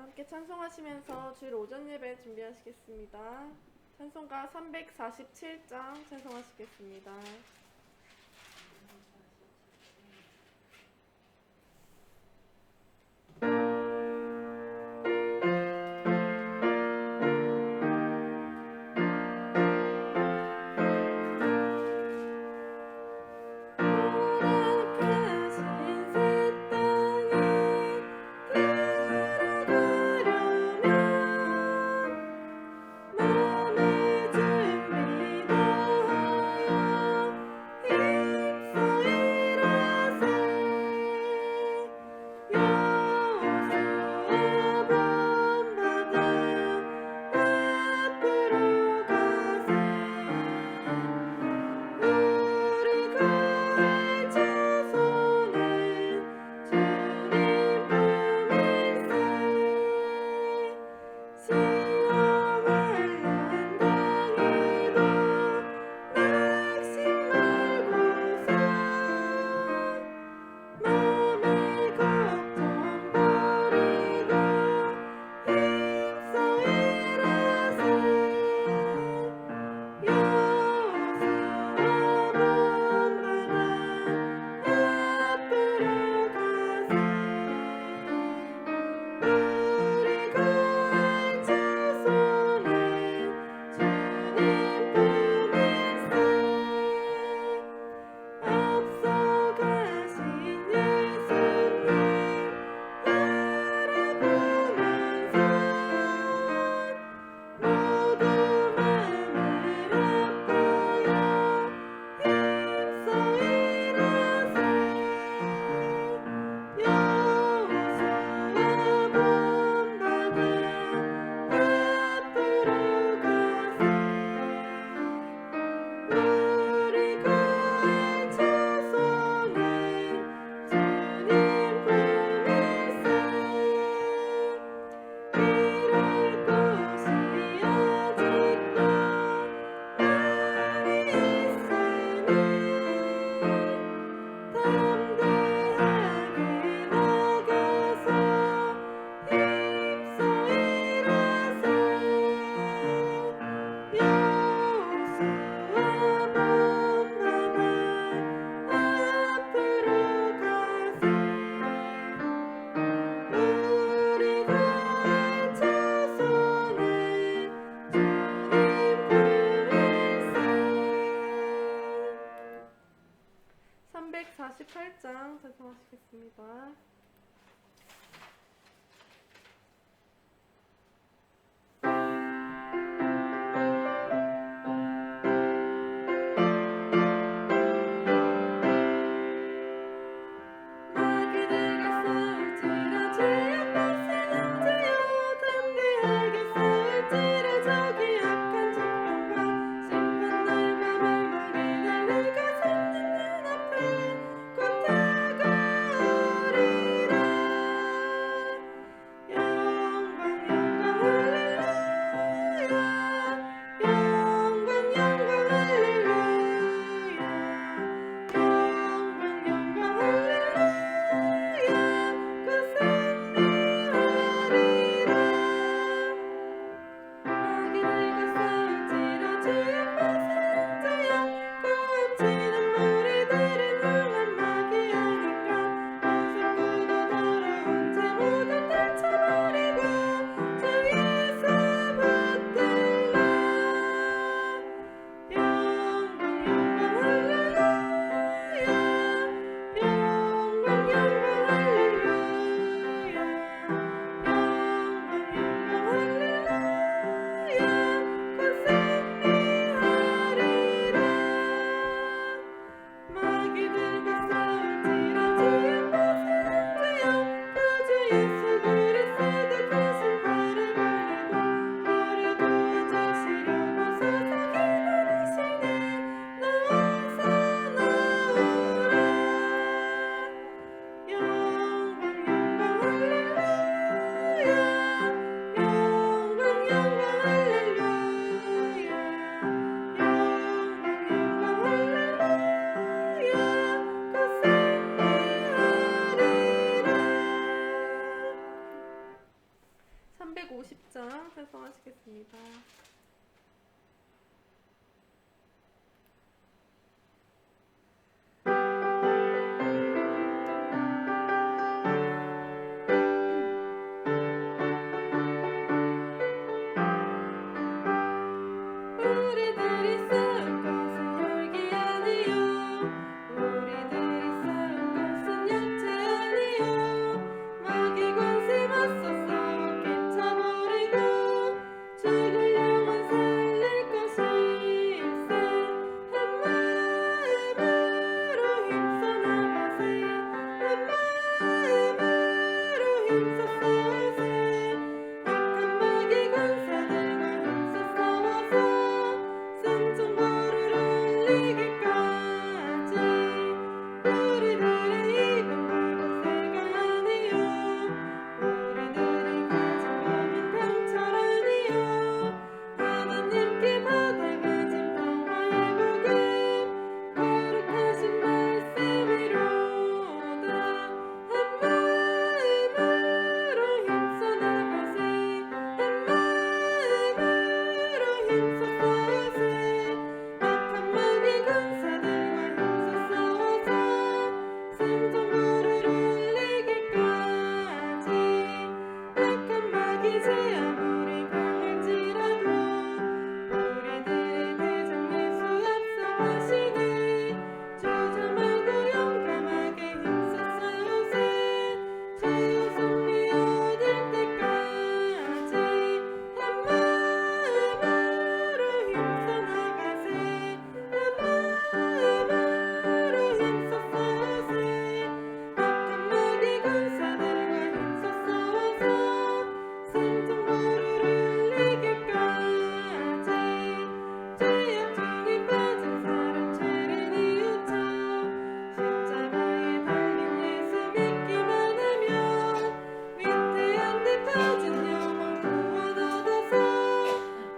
함께 찬송하시면서 주일 오전 예배 준비하시겠습니다. 찬송가 347장 찬송하시겠습니다. 350장 찬송하시겠습니다. 우리들이 쌓은 것은 혈기 아니요 우리들이 쌓은 것은 육체 아니요 마귀 권세 맞서 싸워 깨쳐버리고 죽을 영혼 살릴 것일세 한 마음으로 힘써 나가세 한 마음으로 힘써 싸우세 악한 마귀 권사들과 힘써 싸워서 승천보를 올리기까지 우리들의 입은 골고새가 아니요 우리들이 가진 법은 강철 아니요 하나님께 받아가진 평화의 복음 거룩하신 말씀이로다 한 마음으로 힘써 나가세 한 마음으로 힘써 싸우세 악한 마귀 군사들과 힘써 싸워서 승천보를 올리기까지 악한 마귀 제 아무리 강할지라도 우리들의 대장 예수 앞서가시네 주저마고 용감하게 힘써 싸우세 주여 승리 얻을 때까지 한 마음으로 힘써 나가세 한 마음으로 힘써 싸우세 악한 마귀 군사들과 힘써 싸워서 승천보를 올리기까지 죄악 중에 빠진 사람 죄를 뉘우쳐 십자가에 달린 예수 믿기만 하면 위태한 데 빠진 영혼 구원 얻어서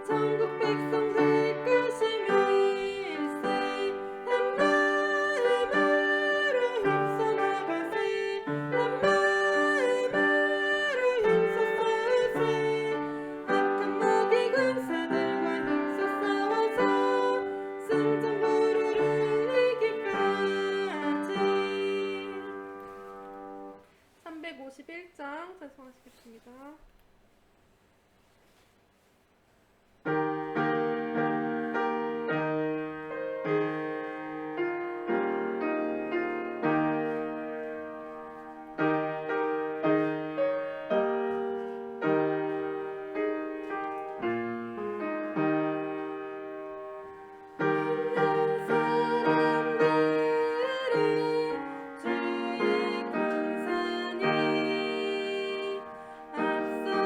천국 백성 될 것이며 일세 한 마음으로 힘써 나가세 한 마음으로 힘써 싸우세 악한 마귀 군사들과 힘써 싸워서 승천보를 올리기까지 351장 찬송하시겠습니다. 있는 사람들은 주의 권사니 앞서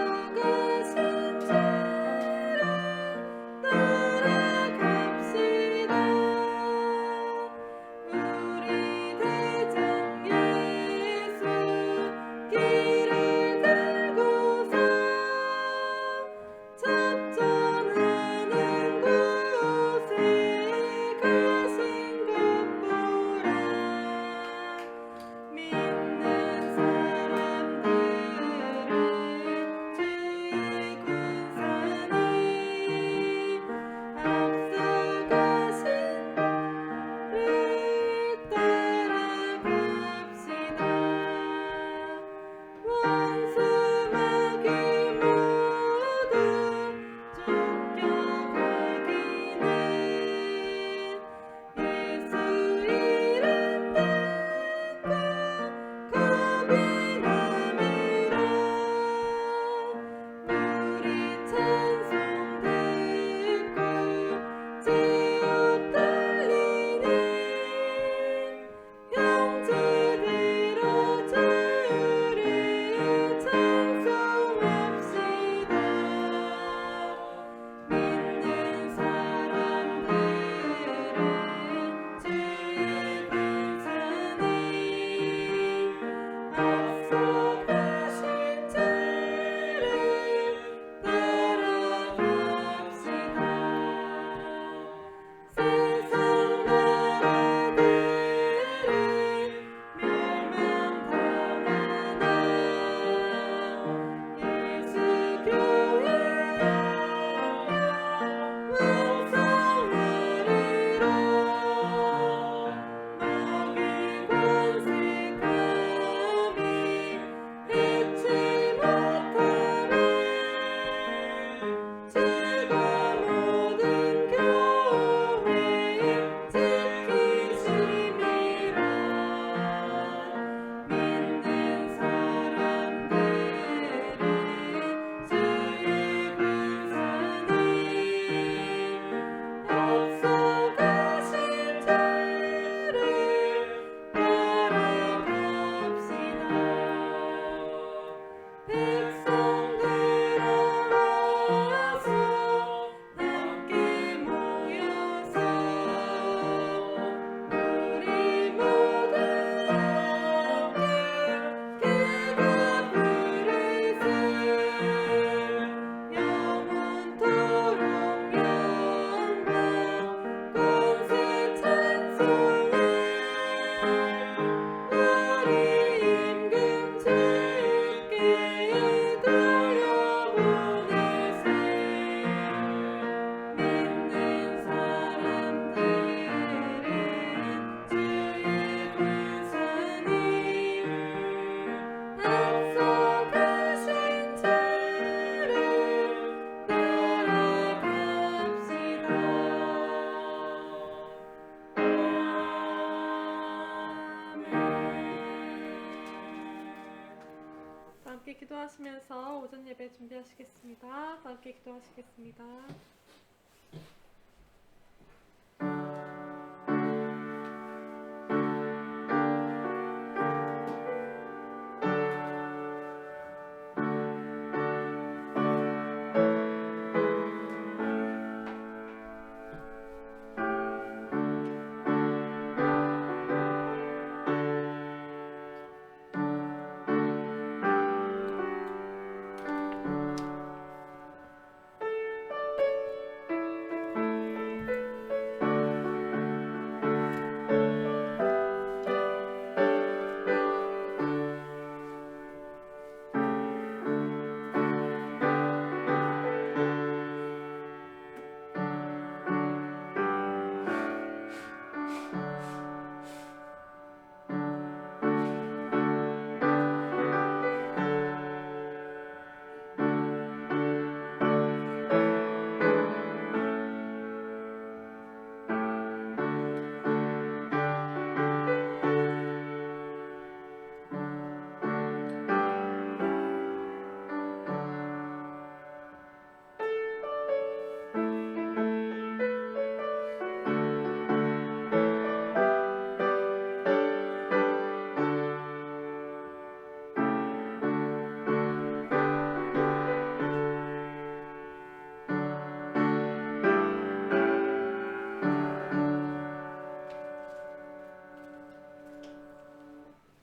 백성들아 와서 함께 모여서 우리 모두 함께 기가 부르세 영원토록 영광 권세 찬송을 우리 임금 주께 돌려보내세 믿는 사람들은 주의 군사님 앞서가신 주를 따라갑시다. 다 함께 기도하시면서 오전 예배 준비하시겠습니다. 다 함께 기도하시겠습니다.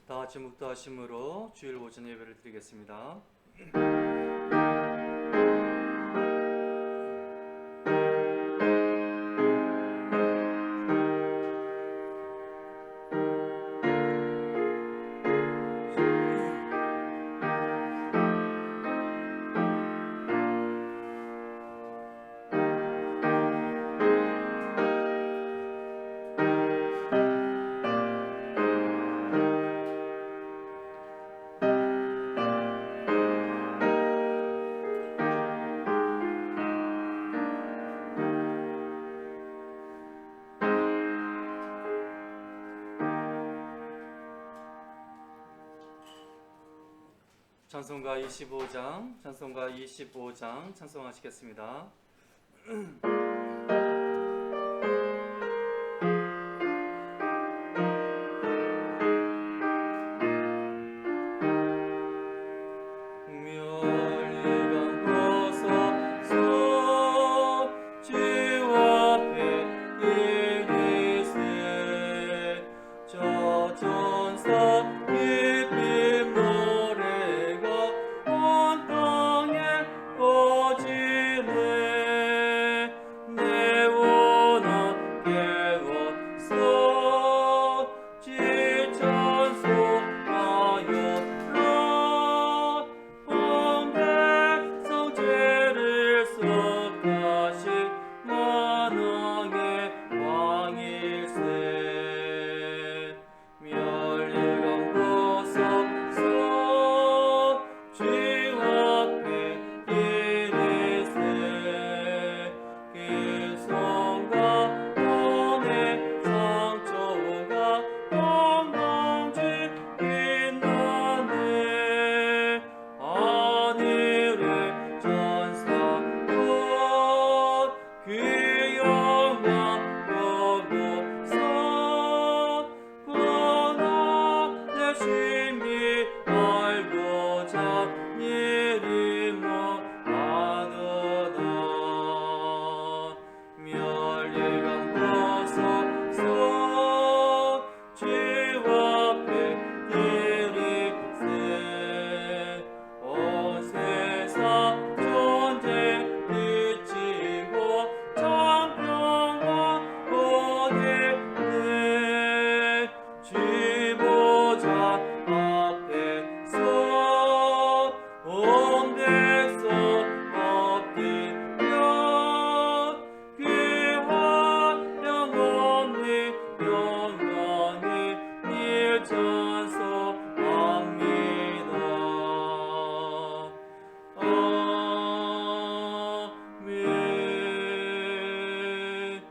다 같이 묵도하심으로 주일 오전 예배를 드리겠습니다. 찬송가 25장 찬송하시겠습니다. 지천소하여 내림 하도다 멸리감 벗어서 주와 백기리세 온 세상 존재 비치고 천평화 오겠네 주보자 앞에서 온 백성 엎드려 귀한 영원히 영원히 네 찬송합니다. 아멘.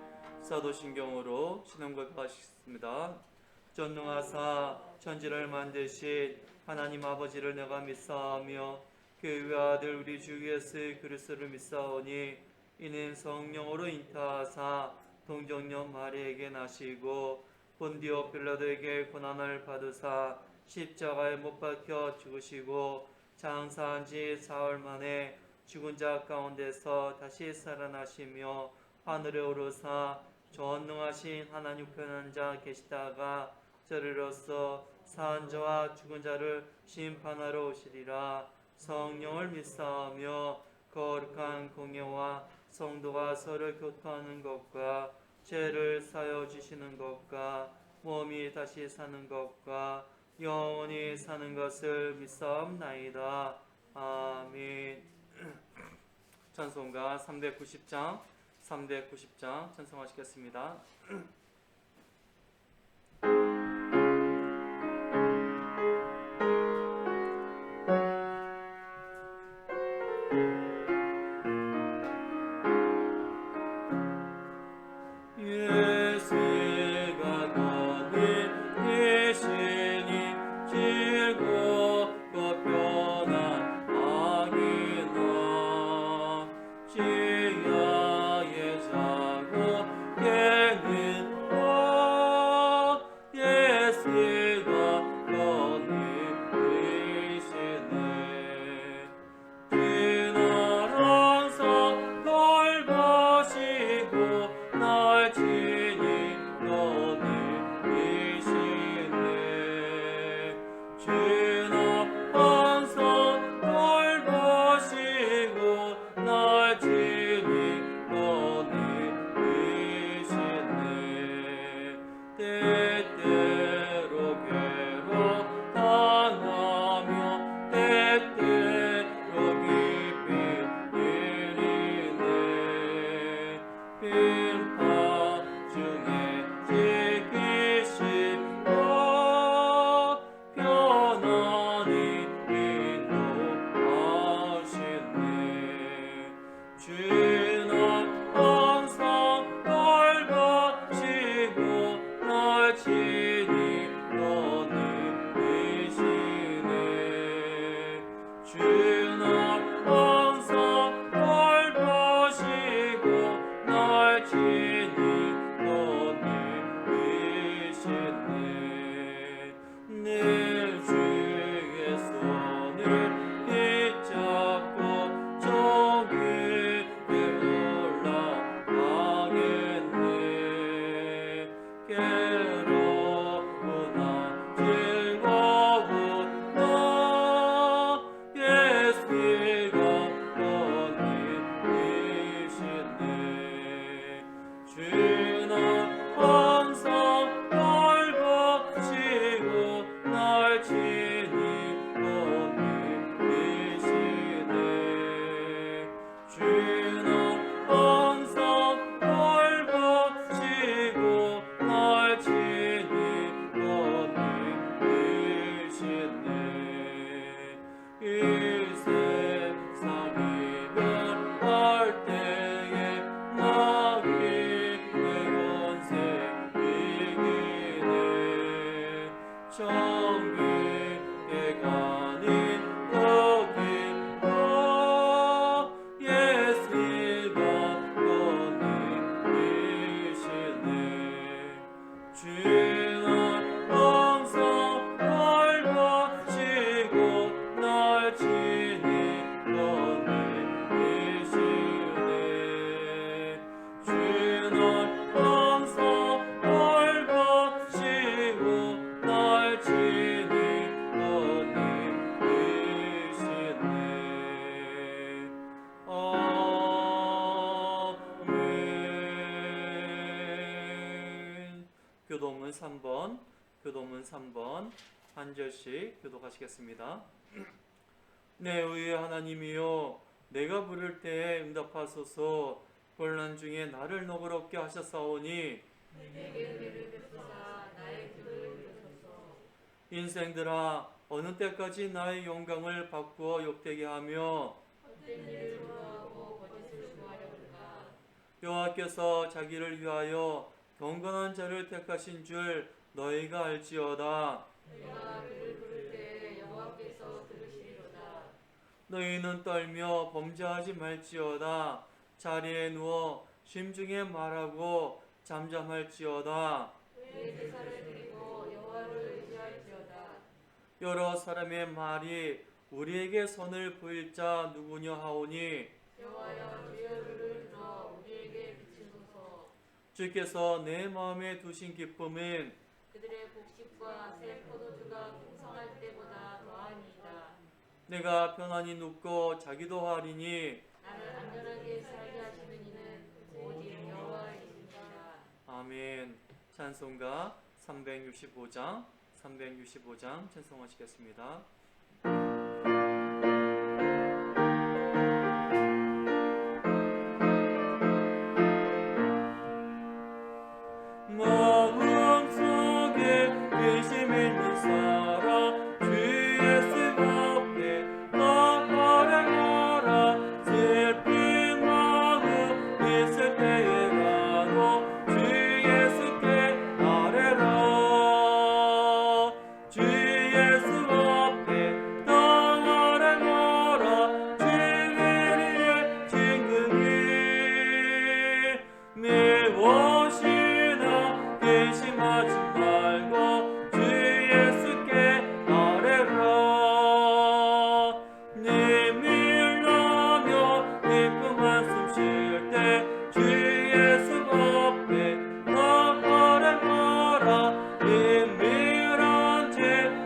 사도신경으로 신앙 고백하시겠습니다. 전능하사 천지를 만드신 하나님 아버지를 내가 믿사오며 그 외아들 우리 주 예수 그리스도를 믿사오니 이는 성령으로 잉타하사 동정녀 마리에게 나시고 본디오 빌라도에게 고난을 받으사 십자가에 못 박혀 죽으시고 장사한 지 사흘 만에 죽은 자 가운데서 다시 살아나시며 하늘에 오르사 전능하신 하나님 우편한 자 계시다가 저리로서 산 자와 죽은 자를 심판하러 오시리라. 성령을 믿사오며 거룩한 공예와 성도가 서로 교통하는 것과 죄를 사여 주시는 것과 몸이 다시 사는 것과 영원히 사는 것을 믿사옵나이다. 아멘. 찬송가 390장 찬송하시겠습니다. 예수가 거기 계시니 즐겁고 편한 악이나 지하에 자고 깨는 것 예수가 거기 계시네 그날 항상 널 마시고 날 지니 너는 계시네 주나 항상 널 마시고 날 지니 너는 계시네 때때로 괴로 당하며 때때로 깊이 내리네 빈파 중에 지키시고 편안히 인도하시네 주나 항상 널 마시고 날 지니 너는 계시네 주나 항상 널 마시고 날 지니 너는 계시네 내 주의 손을 붙잡고 저 위에 올라가겠네 괴롭구나 즐거운 너 교도문 3번, 교도문 3번 한 절씩 교독하시겠습니다. 내 의의 하나님이여, 내가 부를 때에 응답하소서. 곤란 중에 나를 너그럽게 하셨사오니 내게 은혜를 베푸사 나의 기도를 들으소서. 인생들아, 어느 때까지 나의 영광을 바꾸어 욕되게 하며 헛된 일을 좋아하고 거짓을 구하려는가. 여호와께서 자기를 위하여 경건한 자를 택하신 줄 너희가 알지어다. 내가 그를 부를 때에 여호와께서 들으시리로다. 너희는 떨며 범죄하지 말지어다. 자리에 누워 심중에 말하고 잠잠할지어다. 내 제사를 드리고 여호와를 의지할지어다. 여러 사람의 말이 우리에게 선을 보일 자 누구냐 하오니 여호와여, 주의 얼굴을 들어 우리에게 비추소서. 주께서 내 마음에 두신 기쁨은 그들의 곡식과 새 포도주가 풍성할 때보다 더하니이다. 내가 편안히 눕고 자기도 하리니 나를 안전하게 살게 하시는 이는 오직 여호와이십니다. 아멘. 찬송가 365장 찬송하시겠습니다. 마음속에 의심 있는 사람 주 예수 앞에 나아가라. 슬픈 마음 있을 때에라도 주 예수께 아뢰라. 주 예수 앞에 나아가라. 주의 친구니 무엇이나 근심하지 말고 주 예수께 아뢰라. 네 밀라며 기쁨 한숨 쉴 때 주 예수 앞에 나아뢰라. 은밀한 죄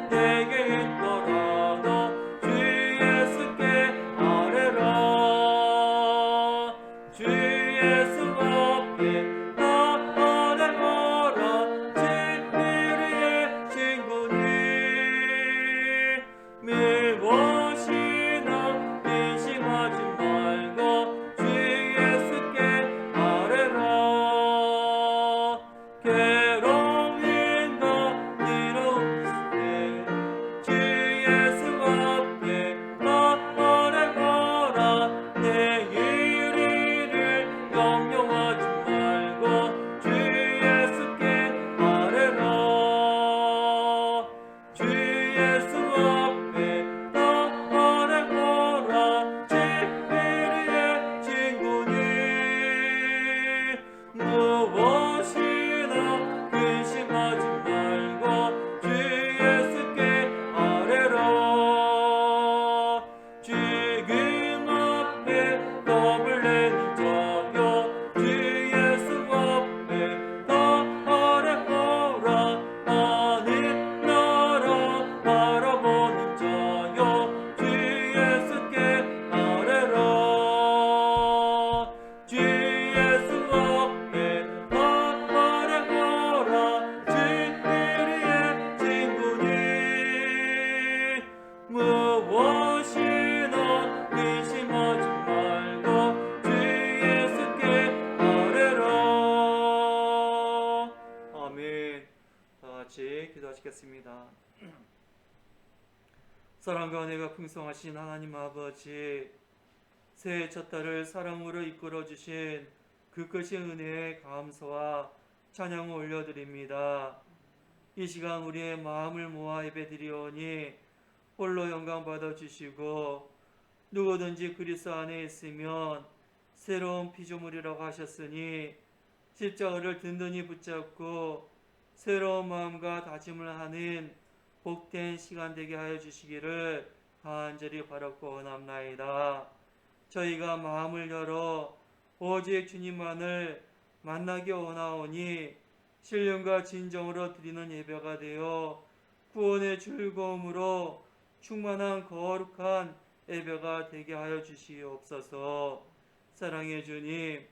내게 있더라도 주 예수께 아뢰라. 주 예수 앞에 나아뢰라. 진리의 친구니 무엇이나 근심하지 말고 주 예수께 아뢰라. 괴로움과 니러움 있을 때 주 예수 앞에 나아뢰라. 내 일을 염려하지 말고 주 예수께 아뢰라. 주 예수 앞에 나아뢰라. 진리의 친구니 무엇이나 근심하지 말고 주 예수께 아뢰라. 지금 앞에 겁을 내는 자여 주 예수 앞에 나아뢰라. 하늘 나라 바라보는 자여 주 예수께 아뢰라. 주 예수 앞에 나아뢰라. 진리의 친구니 무엇이나 근심하지 말고 주 예수께 아뢰라. 아멘. 다 같이 기도하시겠습니다. 사랑과 은혜가 풍성하신 하나님 아버지, 새해 첫 달을 사랑으로 이끌어 주신 그 끝의 은혜에 감사와 찬양을 올려드립니다. 이 시간 우리의 마음을 모아 예배드리오니 홀로 영광 받아 주시고, 누구든지 그리스도 안에 있으면 새로운 피조물이라고 하셨으니 십자가를 든든히 붙잡고 새로운 마음과 다짐을 하는 복된 시간 되게 하여 주시기를 간절히 바랐고 원합나이다. 저희가 마음을 열어 오직 주님만을 만나기 원하오니 신령과 진정으로 드리는 예배가 되어 구원의 즐거움으로 충만한 거룩한 예배가 되게 하여 주시옵소서. 사랑의 주님,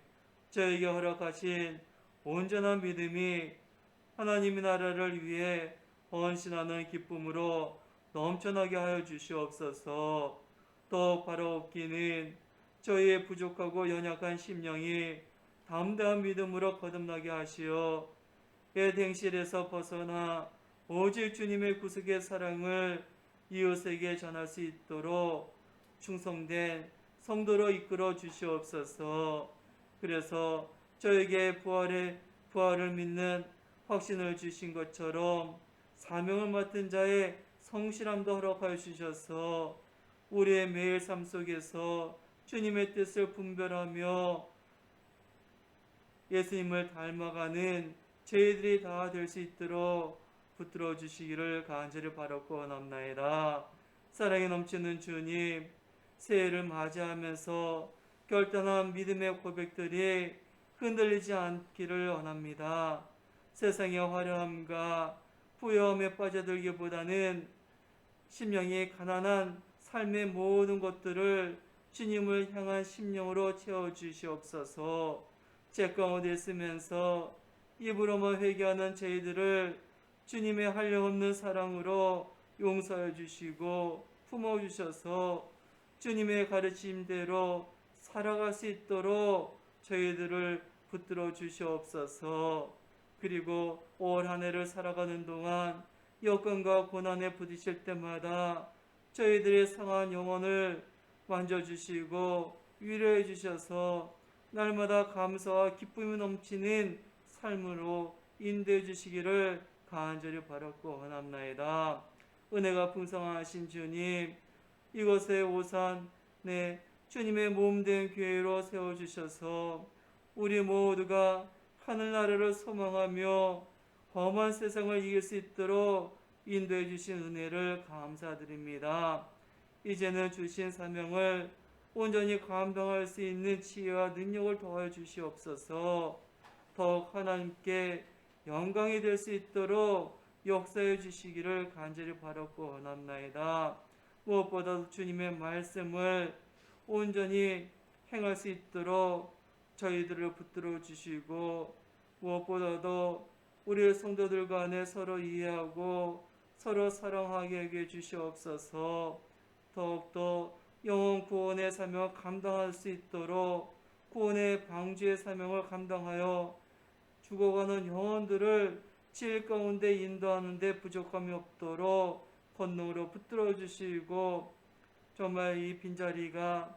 저에게 허락하신 온전한 믿음이 하나님의 나라를 위해 헌신하는 기쁨으로 넘쳐나게 하여 주시옵소서. 더 바라옵기는 저희의 부족하고 연약한 심령이 담대한 믿음으로 거듭나게 하시어 애행실에서 벗어나 오직 주님의 구속의 사랑을 이웃에게 전할 수 있도록 충성된 성도로 이끌어 주시옵소서. 그래서 저에게 부활을 믿는 확신을 주신 것처럼 사명을 맡은 자의 성실함도 허락하여 주셔서 우리의 매일 삶 속에서 주님의 뜻을 분별하며 예수님을 닮아가는 저희들이 다 될 수 있도록 붙들어 주시기를 간절히 바라고 원합나이다. 사랑이 넘치는 주님, 새해를 맞이하면서 결단한 믿음의 고백들이 흔들리지 않기를 원합니다. 세상의 화려함과 부여함에 빠져들기보다는 심령이 가난한 삶의 모든 것들을 주님을 향한 심령으로 채워주시옵소서. 제 가운데 있으면서 입으로만 회개하는 저희들을 주님의 한량없는 사랑으로 용서해 주시고 품어주셔서 주님의 가르침대로 살아갈 수 있도록 저희들을 붙들어 주시옵소서. 그리고 올 한 해를 살아가는 동안 여건과 고난에 부딪힐 때마다 저희들의 상한 영혼을 만져주시고 위로해 주셔서 날마다 감사와 기쁨이 넘치는 삶으로 인도해 주시기를 간절히 바라고 원합나이다. 은혜가 풍성하신 주님, 이곳에 오산에 주님의 몸된 교회로 세워주셔서 우리 모두가 하늘나라를 소망하며 험한 세상을 이길 수 있도록 인도해 주신 은혜를 감사드립니다. 이제는 주신 사명을 온전히 감당할 수 있는 지혜와 능력을 더하여 주시옵소서. 더욱 하나님께 영광이 될 수 있도록 역사해 주시기를 간절히 바라고 원합나이다. 무엇보다도 주님의 말씀을 온전히 행할 수 있도록 저희들을 붙들어 주시고, 무엇보다도 우리 성도들 간에 서로 이해하고 서로 사랑하게 해 주시옵소서. 더욱더 영혼 구원의 사명을 감당할 수 있도록 구원의 방주의 사명을 감당하여 죽어가는 영혼들을 질 가운데 인도하는 데 부족함이 없도록 권능으로 붙들어 주시고, 정말 이 빈자리가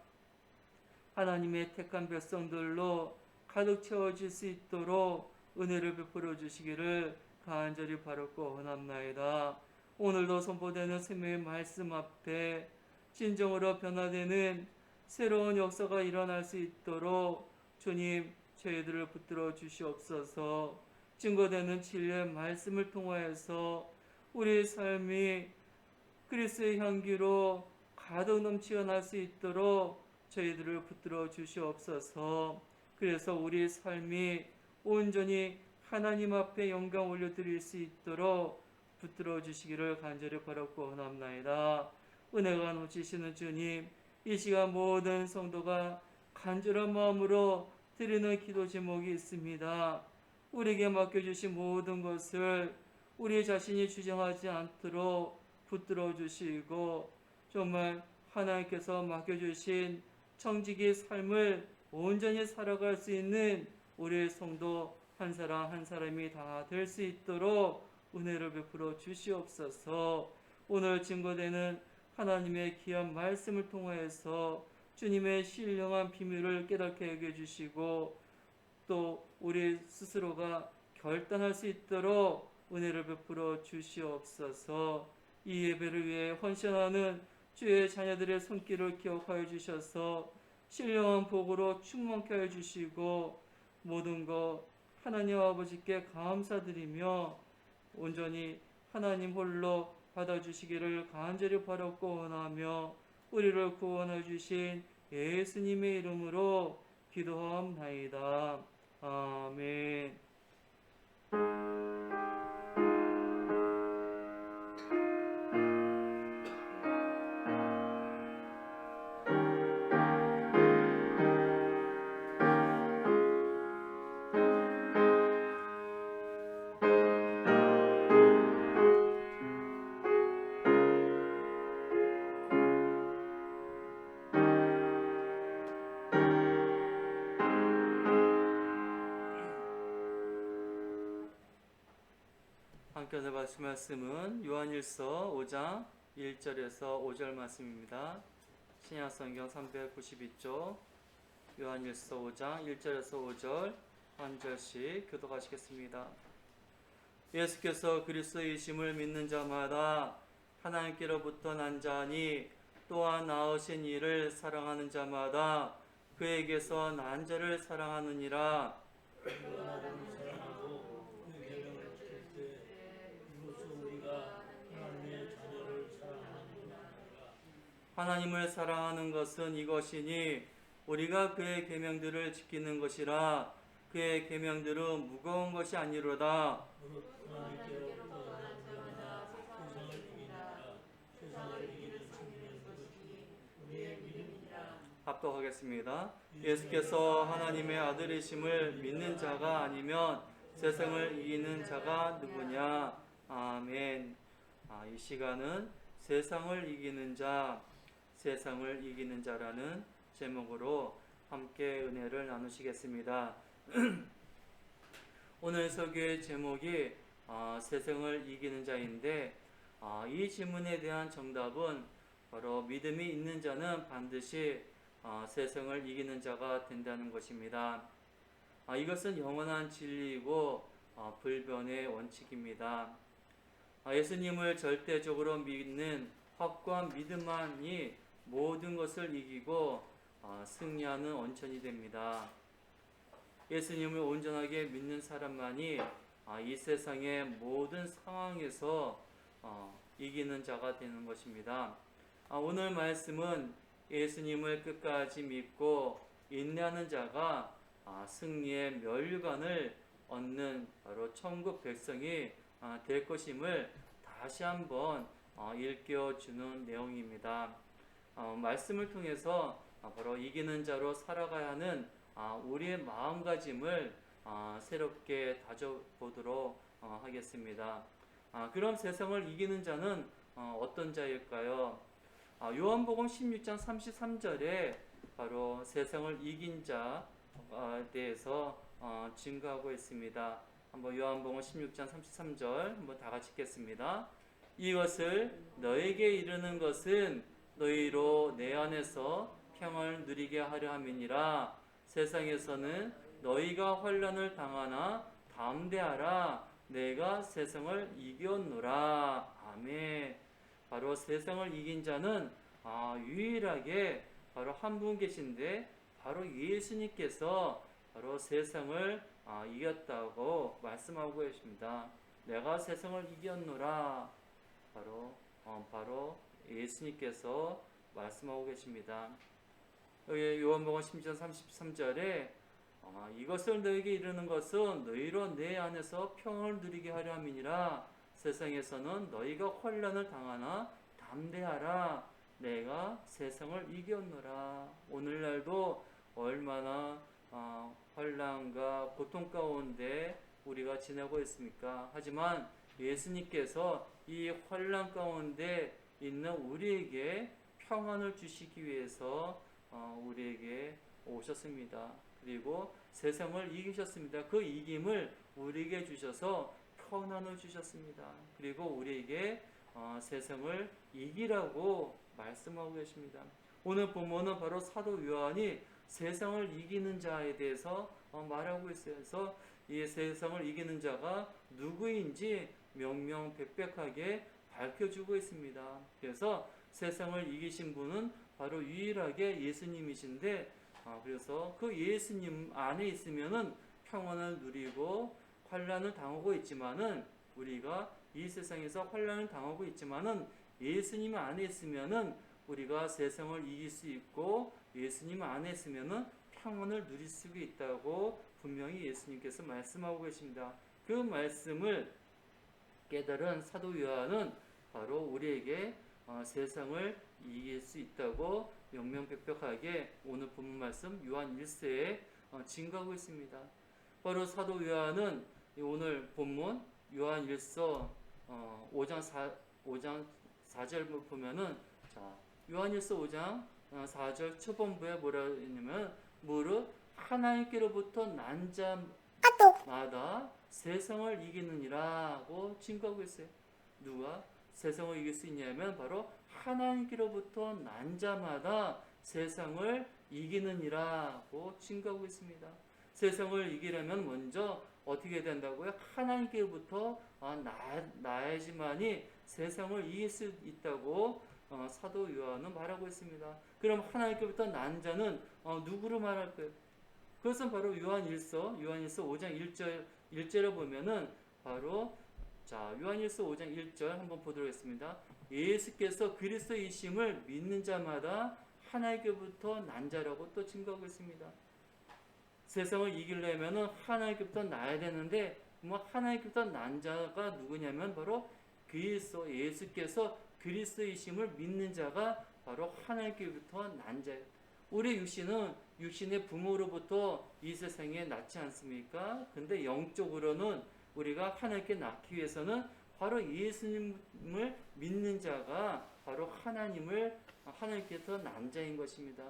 하나님의 택한 백성들로 가득 채워질 수 있도록 은혜를 베풀어 주시기를 간절히 바라고 원합나이다. 오늘도 선포되는 생명의 말씀 앞에 진정으로 변화되는 새로운 역사가 일어날 수 있도록 주님 저희들을 붙들어 주시옵소서. 증거되는 진리의 말씀을 통하여서 우리의 삶이 그리스도의 향기로 가득 넘치어 날 수 있도록 저희들을 붙들어 주시옵소서. 그래서 우리의 삶이 온전히 하나님 앞에 영광 올려드릴 수 있도록 붙들어 주시기를 간절히 바라고 원합나이다. 은혜가 넘치시는 주님, 이 시간 모든 성도가 간절한 마음으로 드리는 기도 제목이 있습니다. 우리에게 맡겨주신 모든 것을 우리 자신이 주장하지 않도록 붙들어 주시고, 정말 하나님께서 맡겨주신 청지기의 삶을 온전히 살아갈 수 있는 우리의 성도 한 사람 한 사람이 다 될 수 있도록 은혜를 베풀어 주시옵소서. 오늘 증거되는 하나님의 귀한 말씀을 통하여서 주님의 신령한 비밀을 깨닫게 하게 주시고, 또 우리 스스로가 결단할 수 있도록 은혜를 베풀어 주시옵소서. 이 예배를 위해 헌신하는 주의 자녀들의 손길을 기억하여 주셔서 신령한 복으로 충만케 하여 주시고, 모든 것 하나님 아버지께 감사드리며 온전히 하나님 홀로 받아주시기를 간절히 바라고 원하며 우리를 구원해 주신 예수님의 이름으로 기도하옵나이다. 아멘. 함께 나누실 말씀은 요한일서 5장 1절에서 5절 말씀입니다. 신약성경 392쪽 요한일서 5장 1절에서 5절 한 절씩 교독하시겠습니다. 예수께서 그리스도이심을 믿는 자마다 하나님께로부터 난 자니 또한 낳으신 이를 사랑하는 자마다 그에게서 난 자를 사랑하느니라. 하나님을 사랑하는 것은 이것이니 우리가 그의 계명들을 지키는 것이라. 그의 계명들은 무거운 것이 아니로다. 합독하겠습니다. 예수께서 하나님의 아들이심을 믿는 자가 아니면 세상을 이기는 자가 누구냐? 아멘. 이 시간은 세상을 이기는 자, 세상을 이기는 자라는 제목으로 함께 은혜를 나누시겠습니다. 오늘 설교의 제목이 세상을 이기는 자인데 이 질문에 대한 정답은 바로 믿음이 있는 자는 반드시 세상을 이기는 자가 된다는 것입니다. 이것은 영원한 진리이고 불변의 원칙입니다. 예수님을 절대적으로 믿는 확고한 믿음만이 모든 것을 이기고 승리하는 원천이 됩니다. 예수님을 온전하게 믿는 사람만이 이 세상의 모든 상황에서 이기는 자가 되는 것입니다. 오늘 말씀은 예수님을 끝까지 믿고 인내하는 자가 승리의 면류관을 얻는 바로 천국 백성이 될 것임을 다시 한번 일깨워주는 내용입니다. 말씀을 통해서 바로 이기는 자로 살아가야 하는 우리의 마음가짐을 새롭게 다져보도록 하겠습니다. 그럼 세상을 이기는 자는 어떤 자일까요? 요한복음 16장 33절에 바로 세상을 이긴 자에 대해서 증거하고 있습니다. 한번 요한복음 16장 33절 한번 다 같이 읽겠습니다. 이것을 너에게 이르는 것은 너희로 내 안에서 평안을 누리게 하려 함이니라. 세상에서는 너희가 환난을 당하나 담대하라. 내가 세상을 이겼노라. 아멘. 바로 세상을 이긴 자는 유일하게 바로 한 분 계신데 바로 예수님께서 바로 세상을 이겼다고 말씀하고 계십니다. 내가 세상을 이겼노라. 바로 예수님께서 말씀하고 계십니다. 여기 요한복음 16장 33절에 이것을 너에게 이르는 것은 너희로 내 안에서 평안을 누리게 하려 함이니라. 세상에서는 너희가 환난을 당하나 담대하라. 내가 세상을 이겼노라. 오늘날도 얼마나 환난과 고통 가운데 우리가 지내고 있습니까? 하지만 예수님께서 이 환난 가운데 있는 우리에게 평안을 주시기 위해서 우리에게 오셨습니다. 그리고 세상을 이기셨습니다. 그 이김을 우리에게 주셔서 평안을 주셨습니다. 그리고 우리에게 세상을 이기라고 말씀하고 계십니다. 오늘 본문은 바로 사도 요한이 세상을 이기는 자에 대해서 말하고 있어요. 그래서 이 세상을 이기는 자가 누구인지 명명백백하게 밝혀주고 있습니다. 그래서 세상을 이기신 분은 바로 유일하게 예수님이신데 그래서 그 예수님 안에 있으면은 평안을 누리고 환난을 당하고 있지만은 우리가 이 세상에서 환난을 당하고 있지만은 예수님 안에 있으면은 우리가 세상을 이길 수 있고 예수님 안에 있으면은 평안을 누릴 수 있다고 분명히 예수님께서 말씀하고 계십니다. 그 말씀을 깨달은 사도 요한은 바로 우리에게 세상을 이길 수 있다고 명명백백하게 오늘 본문 말씀 요한 1세에 증거하고 있습니다. 바로 사도 요한은 오늘 본문 요한 1서 5장 4절 보면은 요한 1서 5장 4절 초본부에 뭐라 했냐면 무릇 하나님께로부터 난 자 마다 세상을 이기느니라고 증거하고 있어요. 누가 세상을 이길 수 있냐면 바로 하나님께로부터 난 자마다 세상을 이기느니라고 증거하고 있습니다. 세상을 이기려면 먼저 어떻게 된다고요? 하나님께로부터 나야지만이 세상을 이길 수 있다고 사도 요한은 말하고 있습니다. 그럼 하나님께로부터 난 자는 누구로 말할까요? 그것은 바로 요한일서 5장 1절에 보면은 바로 요한일서 5장 1절 한번 보도록 하겠습니다. 예수께서 그리스도이심을 믿는 자마다 하나님께로부터 난 자라고 또 증거하고 있습니다. 세상을 이기려면은 하나님께로부터 나야 되는데 하나님께로부터 난 자가 누구냐면 바로 예수께서 그리스도이심을 믿는 자가 바로 하나님께로부터 난 자예요. 우리 육신의 부모로부터 이 세상에 낳지 않습니까? 근데 영적으로는 우리가 하나님께 낳기 위해서는 바로 예수님을 믿는 자가 바로 하나님께서 난 자인 것입니다.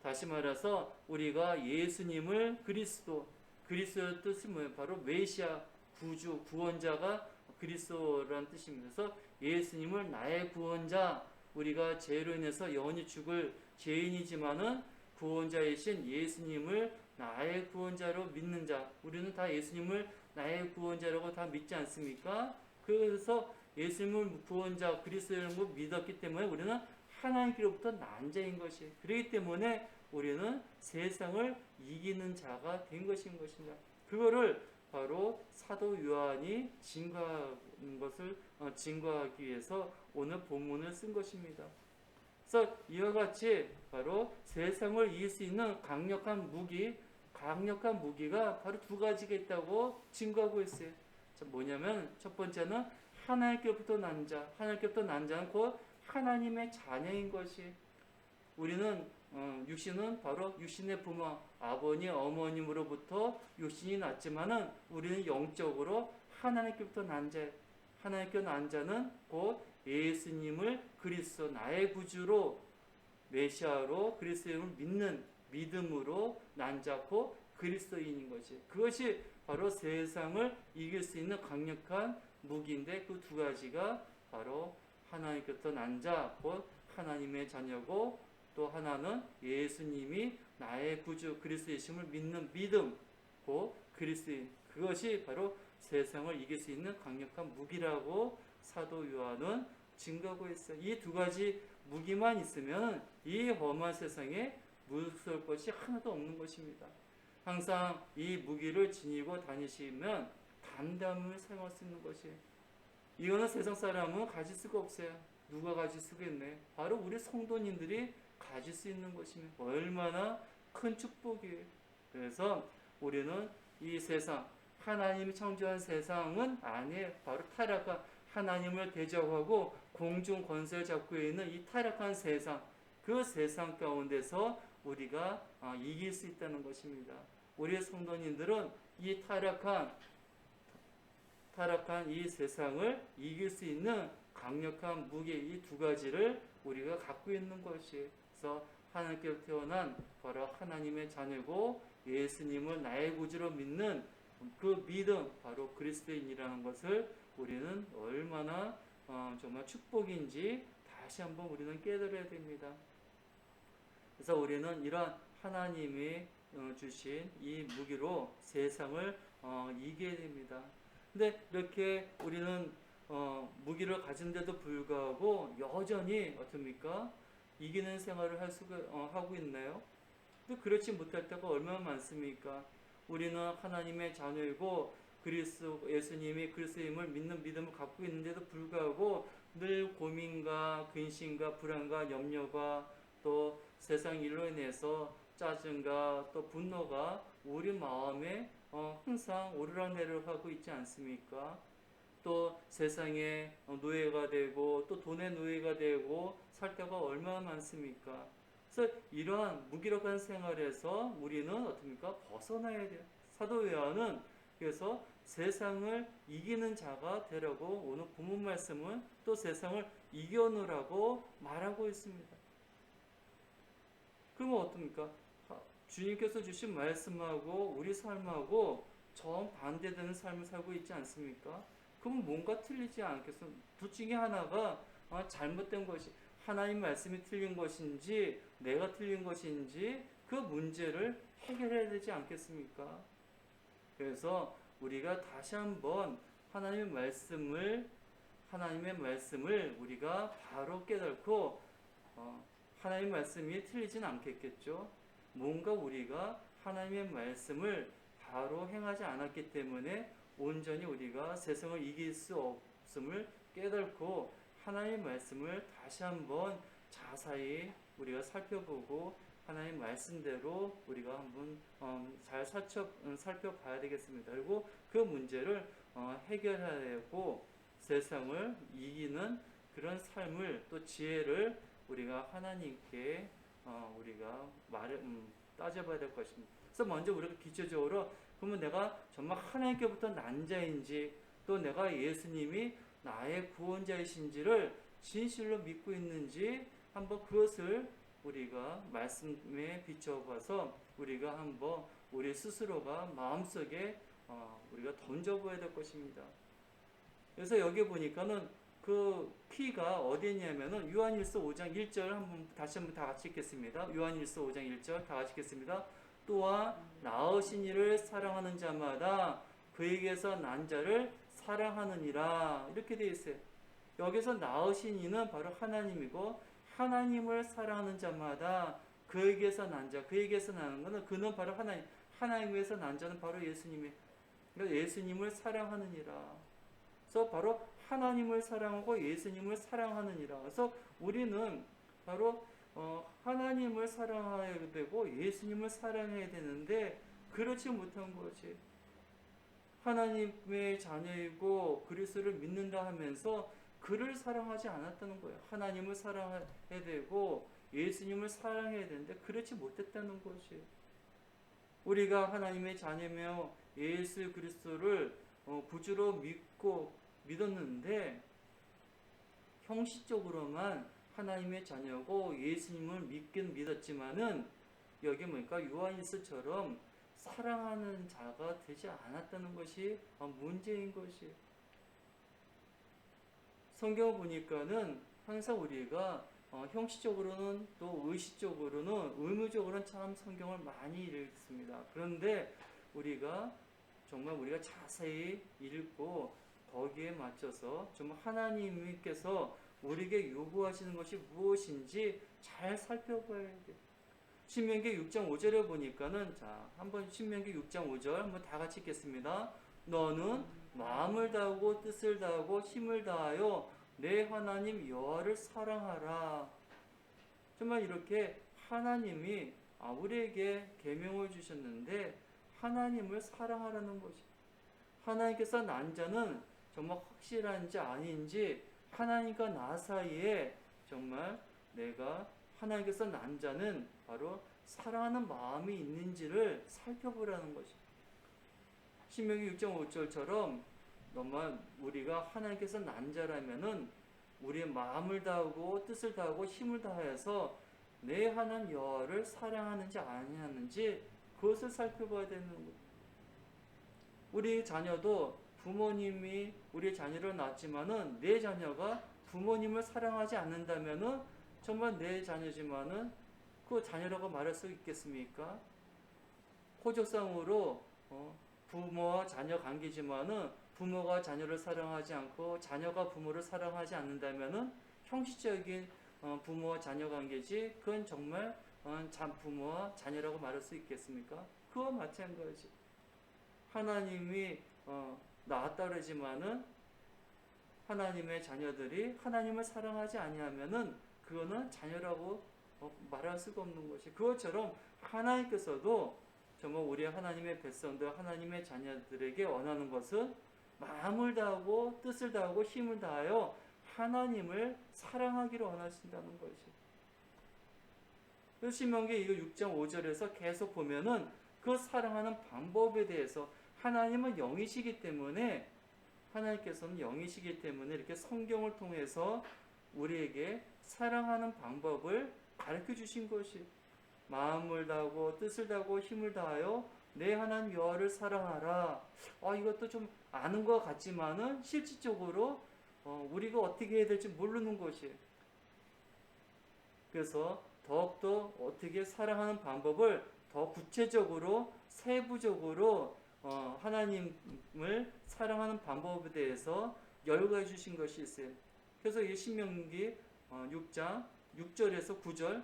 다시 말해서 우리가 예수님을 그리스도의 뜻이 뭐예요? 바로 메시아, 구주, 구원자가 그리스도라는 뜻입니다. 그래서 예수님을 나의 구원자, 우리가 죄로 인해서 영원히 죽을 죄인이지만은 구원자이신 예수님을 나의 구원자로 믿는 자, 우리는 다 예수님을 나의 구원자라고 다 믿지 않습니까? 그래서 예수님을 구원자 그리스도를 믿었기 때문에 우리는 하나님께로부터 난 자인 것이, 그렇기 때문에 우리는 세상을 이기는 자가 된 것인 것입니다. 그거를 바로 사도 요한이 증거하기 위해서 오늘 본문을 쓴 것입니다. 그래서 이와 같이 바로 세상을 이길 수 있는 강력한 무기가 바로 두 가지가 있다고 증거하고 있어요. 뭐냐면 첫 번째는 하나님께로부터 난 자는 곧 하나님의 자녀인 것이, 우리는 육신은 바로 육신의 부모, 아버님, 어머님으로부터 육신이 났지만은 우리는 영적으로 하나님께로부터 난 자, 하나님께 난 자는 곧 예수님을 그리스도 나의 구주로 메시아로 그리스도를 믿는 믿음으로 난 자고 그리스도인인 것이, 그것이 바로 세상을 이길 수 있는 강력한 무기인데 그 두 가지가 바로 하나님께로부터 난 자, 곧 하나님의 자녀고, 또 하나는 예수님이 나의 구주 그리스도이심을 믿는 믿음, 곧 그리스도인, 그것이 바로 세상을 이길 수 있는 강력한 무기라고 사도 요한은 증거하고 있어요. 이 두 가지 무기만 있으면 이 험한 세상에 무서울 것이 하나도 없는 것입니다. 항상 이 무기를 지니고 다니시면 담담을 사용할 수 있는 것이, 이거는 세상 사람은 가질 수가 없어요. 누가 가질 수가 있네? 바로 우리 성도님들이 가질 수 있는 것입니다. 얼마나 큰 축복이에요. 그래서 우리는 이 세상, 하나님이 창조한 세상은 아니에요. 바로 타락한, 하나님을 대적하고 공중 권세를 잡고 있는 이 타락한 세상, 그 세상 가운데서 우리가 이길 수 있다는 것입니다. 우리 성도님들은 이 타락한 이 세상을 이길 수 있는 강력한 무기, 이 두 가지를 우리가 갖고 있는 것이에요. 그래서 하나님께로 태어난 바로 하나님의 자녀고 예수님을 나의 구주로 믿는 그 믿음, 바로 그리스도인이라는 것을 우리는 얼마나 정말 축복인지 다시 한번 우리는 깨달아야 됩니다. 그래서 우리는 이러한 하나님이 주신 이 무기로 세상을 이겨야 됩니다. 근데 이렇게 우리는 무기를 가진데도 불구하고 여전히 어떻습니까? 이기는 생활을 하고 있나요? 또 그렇지 못할 때가 얼마나 많습니까? 우리는 하나님의 자녀이고 예수님이 그리스도임을 믿는 믿음을 갖고 있는데도 불구하고 늘 고민과 근심과 불안과 염려가 또 세상 일로 인해서 짜증과 또 분노가 우리 마음에 항상 오르락내리락 하고 있지 않습니까? 또 세상의 노예가 되고 또 돈의 노예가 되고 살 때가 얼마나 많습니까? 그래서 이러한 무기력한 생활에서 우리는 어떻습니까? 벗어나야 돼요. 사도 요한은 그래서 세상을 이기는 자가 되라고 오늘 본문 말씀은 또 세상을 이겨놓으라고 말하고 있습니다. 그러면 어떻습니까? 주님께서 주신 말씀하고 우리 삶하고 정반대되는 삶을 살고 있지 않습니까? 그럼 뭔가 틀리지 않겠어? 둘 중에 하나가 잘못된 것이 하나님 말씀이 틀린 것인지 내가 틀린 것인지 그 문제를 해결해야 되지 않겠습니까? 그래서 우리가 다시 한번 하나님의 말씀을 우리가 바로 깨닫고 하나님의 말씀이 틀리진 않겠죠. 뭔가 우리가 하나님의 말씀을 바로 행하지 않았기 때문에 온전히 우리가 세상을 이길 수 없음을 깨닫고 하나님의 말씀을 다시 한번 자세히 우리가 살펴보고 하나님 말씀대로 우리가 한번 잘 살펴봐야 되겠습니다. 그리고 그 문제를 해결해야 되고 세상을 이기는 그런 삶을 또 지혜를 우리가 하나님께 우리가 따져봐야 될 것입니다. 그래서 먼저 우리가 기초적으로 그러면 내가 정말 하나님께부터 난 자인지 또 내가 예수님이 나의 구원자이신지를 진실로 믿고 있는지 한번 그것을 우리가 말씀에 비춰봐서 우리가 한번 우리 스스로가 마음속에 우리가 던져봐야 될 것입니다. 그래서 여기 보니까는 그 키가 어디 있냐면은 요한일서 5장 1절 다시 한번 다 같이 읽겠습니다. 요한일서 5장 1절 다 같이 읽겠습니다. 또한 낳으신 이를 사랑하는 자마다 그에게서 난 자를 사랑하느니라 이렇게 되어 있어요. 여기서 낳으신 이는 바로 하나님이고 하나님을 사랑하는 자마다 그에게서 난 자, 그에게서 나는 것은 그는 바로 하나님에서 난 자는 바로 예수님이에요. 그러니까 예수님을 사랑하느니라. 그래서 바로 하나님을 사랑하고 예수님을 사랑하느니라. 그래서 우리는 바로 하나님을 사랑해야 되고 예수님을 사랑해야 되는데 그렇지 못한 거지. 하나님의 자녀이고 그리스도를 믿는다 하면서 그를 사랑하지 않았다는 거예요. 하나님을 사랑해야 되고 예수님을 사랑해야 되는데 그렇지 못했다는 것이. 우리가 하나님의 자녀며 예수 그리스도를 구주로 믿었는데 형식적으로만 하나님의 자녀고 예수님을 믿긴 믿었지만은 여기 보니까 요한일서처럼 사랑하는 자가 되지 않았다는 것이 문제인 것이. 성경을 보니까는 항상 우리가 형식적으로는 또 의식적으로는 의무적으로는 참 성경을 많이 읽습니다. 그런데 우리가 정말 우리가 자세히 읽고 거기에 맞춰서 정말 하나님께서 우리에게 요구하시는 것이 무엇인지 잘 살펴봐야 돼요. 신명기 6장 5절에 보니까는 한번 신명기 6장 5절 한번 다 같이 읽겠습니다. 너는 마음을 다하고 뜻을 다하고 힘을 다하여 내 하나님 여호와를 사랑하라. 정말 이렇게 하나님이 우리에게 계명을 주셨는데 하나님을 사랑하라는 것이. 하나님께서 난 자는 정말 확실한지 아닌지 하나님과 나 사이에 정말 내가 하나님께서 난 자는 바로 사랑하는 마음이 있는지를 살펴보라는 것이. 신명기 6장 5절처럼 정말 우리가 하나님께서 난 자라면은 우리의 마음을 다하고 뜻을 다하고 힘을 다해서 내 하나님 여호와를 사랑하는지 아니하는지 그것을 살펴봐야 되는 거예요. 우리 자녀도 부모님이 우리 자녀를 낳았지만은 내 자녀가 부모님을 사랑하지 않는다면은 정말 내 자녀지만은 그 자녀라고 말할 수 있겠습니까? 호적상으로 부모와 자녀 관계지만은 부모가 자녀를 사랑하지 않고 자녀가 부모를 사랑하지 않는다면은 형식적인 부모와 자녀 관계지 그건 정말 부모와 자녀라고 말할 수 있겠습니까? 그와 마찬가지. 하나님이 낳았다 그러지만은 하나님의 자녀들이 하나님을 사랑하지 아니하면은 그거는 자녀라고 말할 수가 없는 것이. 그것처럼 하나님께서도 정말 우리 하나님의 백성들, 하나님의 자녀들에게 원하는 것은 마음을 다하고 뜻을 다하고 힘을 다하여 하나님을 사랑하기를 원하신다는 것이. 그래서 신명기 6장 5절에서 계속 보면은 그 사랑하는 방법에 대해서 하나님은 영이시기 때문에 하나님께서는 영이시기 때문에 이렇게 성경을 통해서 우리에게 사랑하는 방법을 가르쳐 주신 것이. 마음을 다하고 뜻을 다하고 힘을 다하여 내 하나님 여호와를 사랑하라. 이것도 좀 아는 것 같지만은 실질적으로 우리가 어떻게 해야 될지 모르는 것이. 그래서 더욱더 어떻게 사랑하는 방법을 더 구체적으로 세부적으로 하나님을 사랑하는 방법에 대해서 열거해 주신 것이 있어요. 그래서 이 신명기 6장 6절에서 9절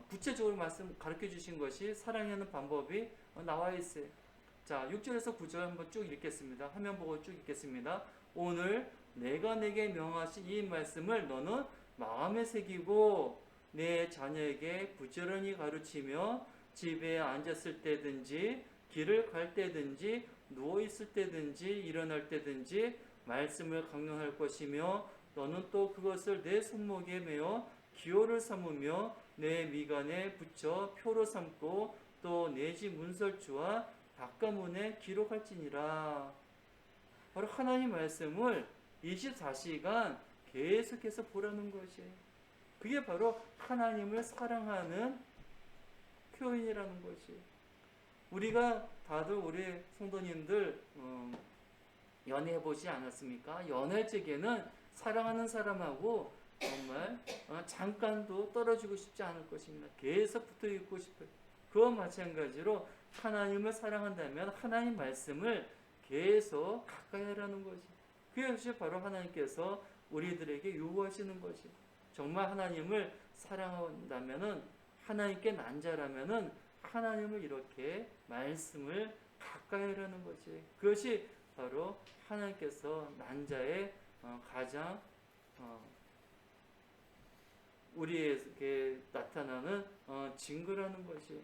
구체적으로 말씀 가르쳐 주신 것이 사랑하는 방법이 나와 있어요. 자, 6절에서 9절 한번 쭉 읽겠습니다. 화면 보고 쭉 읽겠습니다. 오늘 내가 내게 명하신 이 말씀을 너는 마음에 새기고 내 자녀에게 부지런히 가르치며 집에 앉았을 때든지 길을 갈 때든지 누워 있을 때든지 일어날 때든지 말씀을 강론할 것이며 너는 또 그것을 내 손목에 메어 기호를 삼으며 내 미간에 붙여 표로 삼고 또 내 집 문설주와 바깥문에 기록할지니라. 바로 하나님 말씀을 24시간 계속해서 보라는 것이, 그게 바로 하나님을 사랑하는 표현이라는 것이. 우리가 다들 우리 성도님들 연애해보지 않았습니까? 연애할 적에는 사랑하는 사람하고 정말 잠깐도 떨어지고 싶지 않을 것입니다. 계속 붙어 있고 싶어요. 그와 마찬가지로 하나님을 사랑한다면 하나님 말씀을 계속 가까이 하라는 것이. 그것이 바로 하나님께서 우리들에게 요구하시는 것이. 정말 하나님을 사랑한다면은, 하나님께 난 자라면은 하나님을 이렇게 말씀을 가까이 하라는 것이. 그것이 바로 하나님께서 난 자의 가장 우리에게 나타나는 증거라는 것이.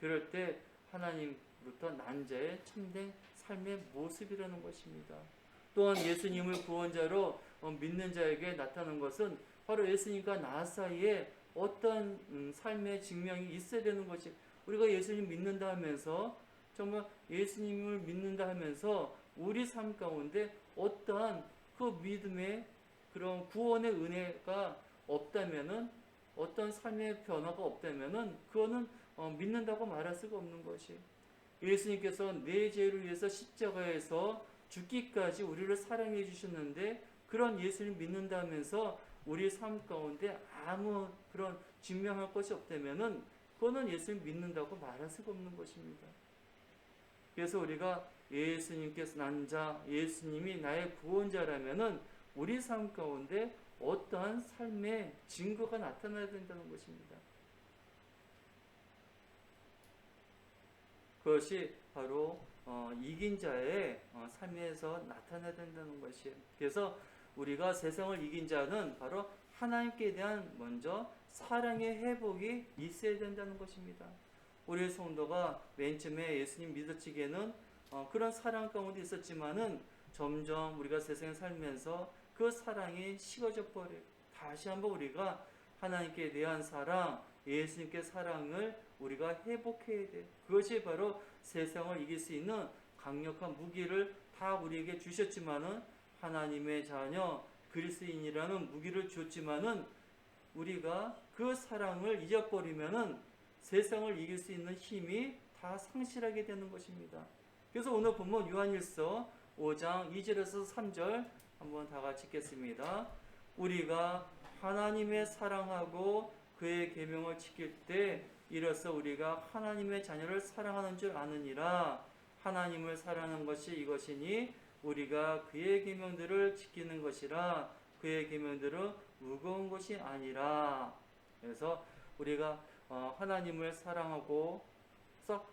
그럴 때 하나님부터 난 자의 참된 삶의 모습이라는 것입니다. 또한 예수님을 구원자로 믿는 자에게 나타나는 것은 바로 예수님과 나 사이에 어떤 삶의 증명이 있어야 되는 것이. 우리가 예수님 믿는다 하면서, 정말 예수님을 믿는다 하면서 우리 삶 가운데 어떠한 그 믿음의 그런 구원의 은혜가 없다면은, 어떤 삶의 변화가 없다면은 그거는 믿는다고 말할 수가 없는 것이. 예수님께서 내 죄를 위해서 십자가에서 죽기까지 우리를 사랑해 주셨는데, 그런 예수님 믿는다 하면서 우리 삶 가운데 아무 그런 증명할 것이 없다면은 그거는 예수님 믿는다고 말할 수가 없는 것입니다. 그래서 우리가 예수님께서 난 자, 예수님이 나의 구원자라면은 우리 삶 가운데 어떠한 삶의 증거가 나타나야 된다는 것입니다. 그것이 바로 이긴 자의 삶에서 나타나야 된다는 것이에요. 그래서 우리가 세상을 이긴 자는 바로 하나님께 대한 먼저 사랑의 회복이 있어야 된다는 것입니다. 우리 성도가 맨 처음에 예수님 믿어지기에는 그런 사랑 가운데 있었지만은 점점 우리가 세상에 살면서 그 사랑이 식어져 버려요. 다시 한번 우리가 하나님께 대한 사랑, 예수님께 사랑을 우리가 회복해야 돼요. 그것이 바로 세상을 이길 수 있는 강력한 무기를 다 우리에게 주셨지만은, 하나님의 자녀 그리스도인이라는 무기를 줬지만은 우리가 그 사랑을 잊어버리면은 세상을 이길 수 있는 힘이 다 상실하게 되는 것입니다. 그래서 오늘 본문 요한일서 5장 2절에서 3절 한번 다 같이 읽겠습니다. 우리가 하나님의 사랑하고 그의 계명을 지킬 때 이로써 우리가 하나님의 자녀를 사랑하는 줄 아느니라. 하나님을 사랑하는 것이 이것이니 우리가 그의 계명들을 지키는 것이라. 그의 계명들은 무거운 것이 아니라. 그래서 우리가 하나님을 사랑하고, 또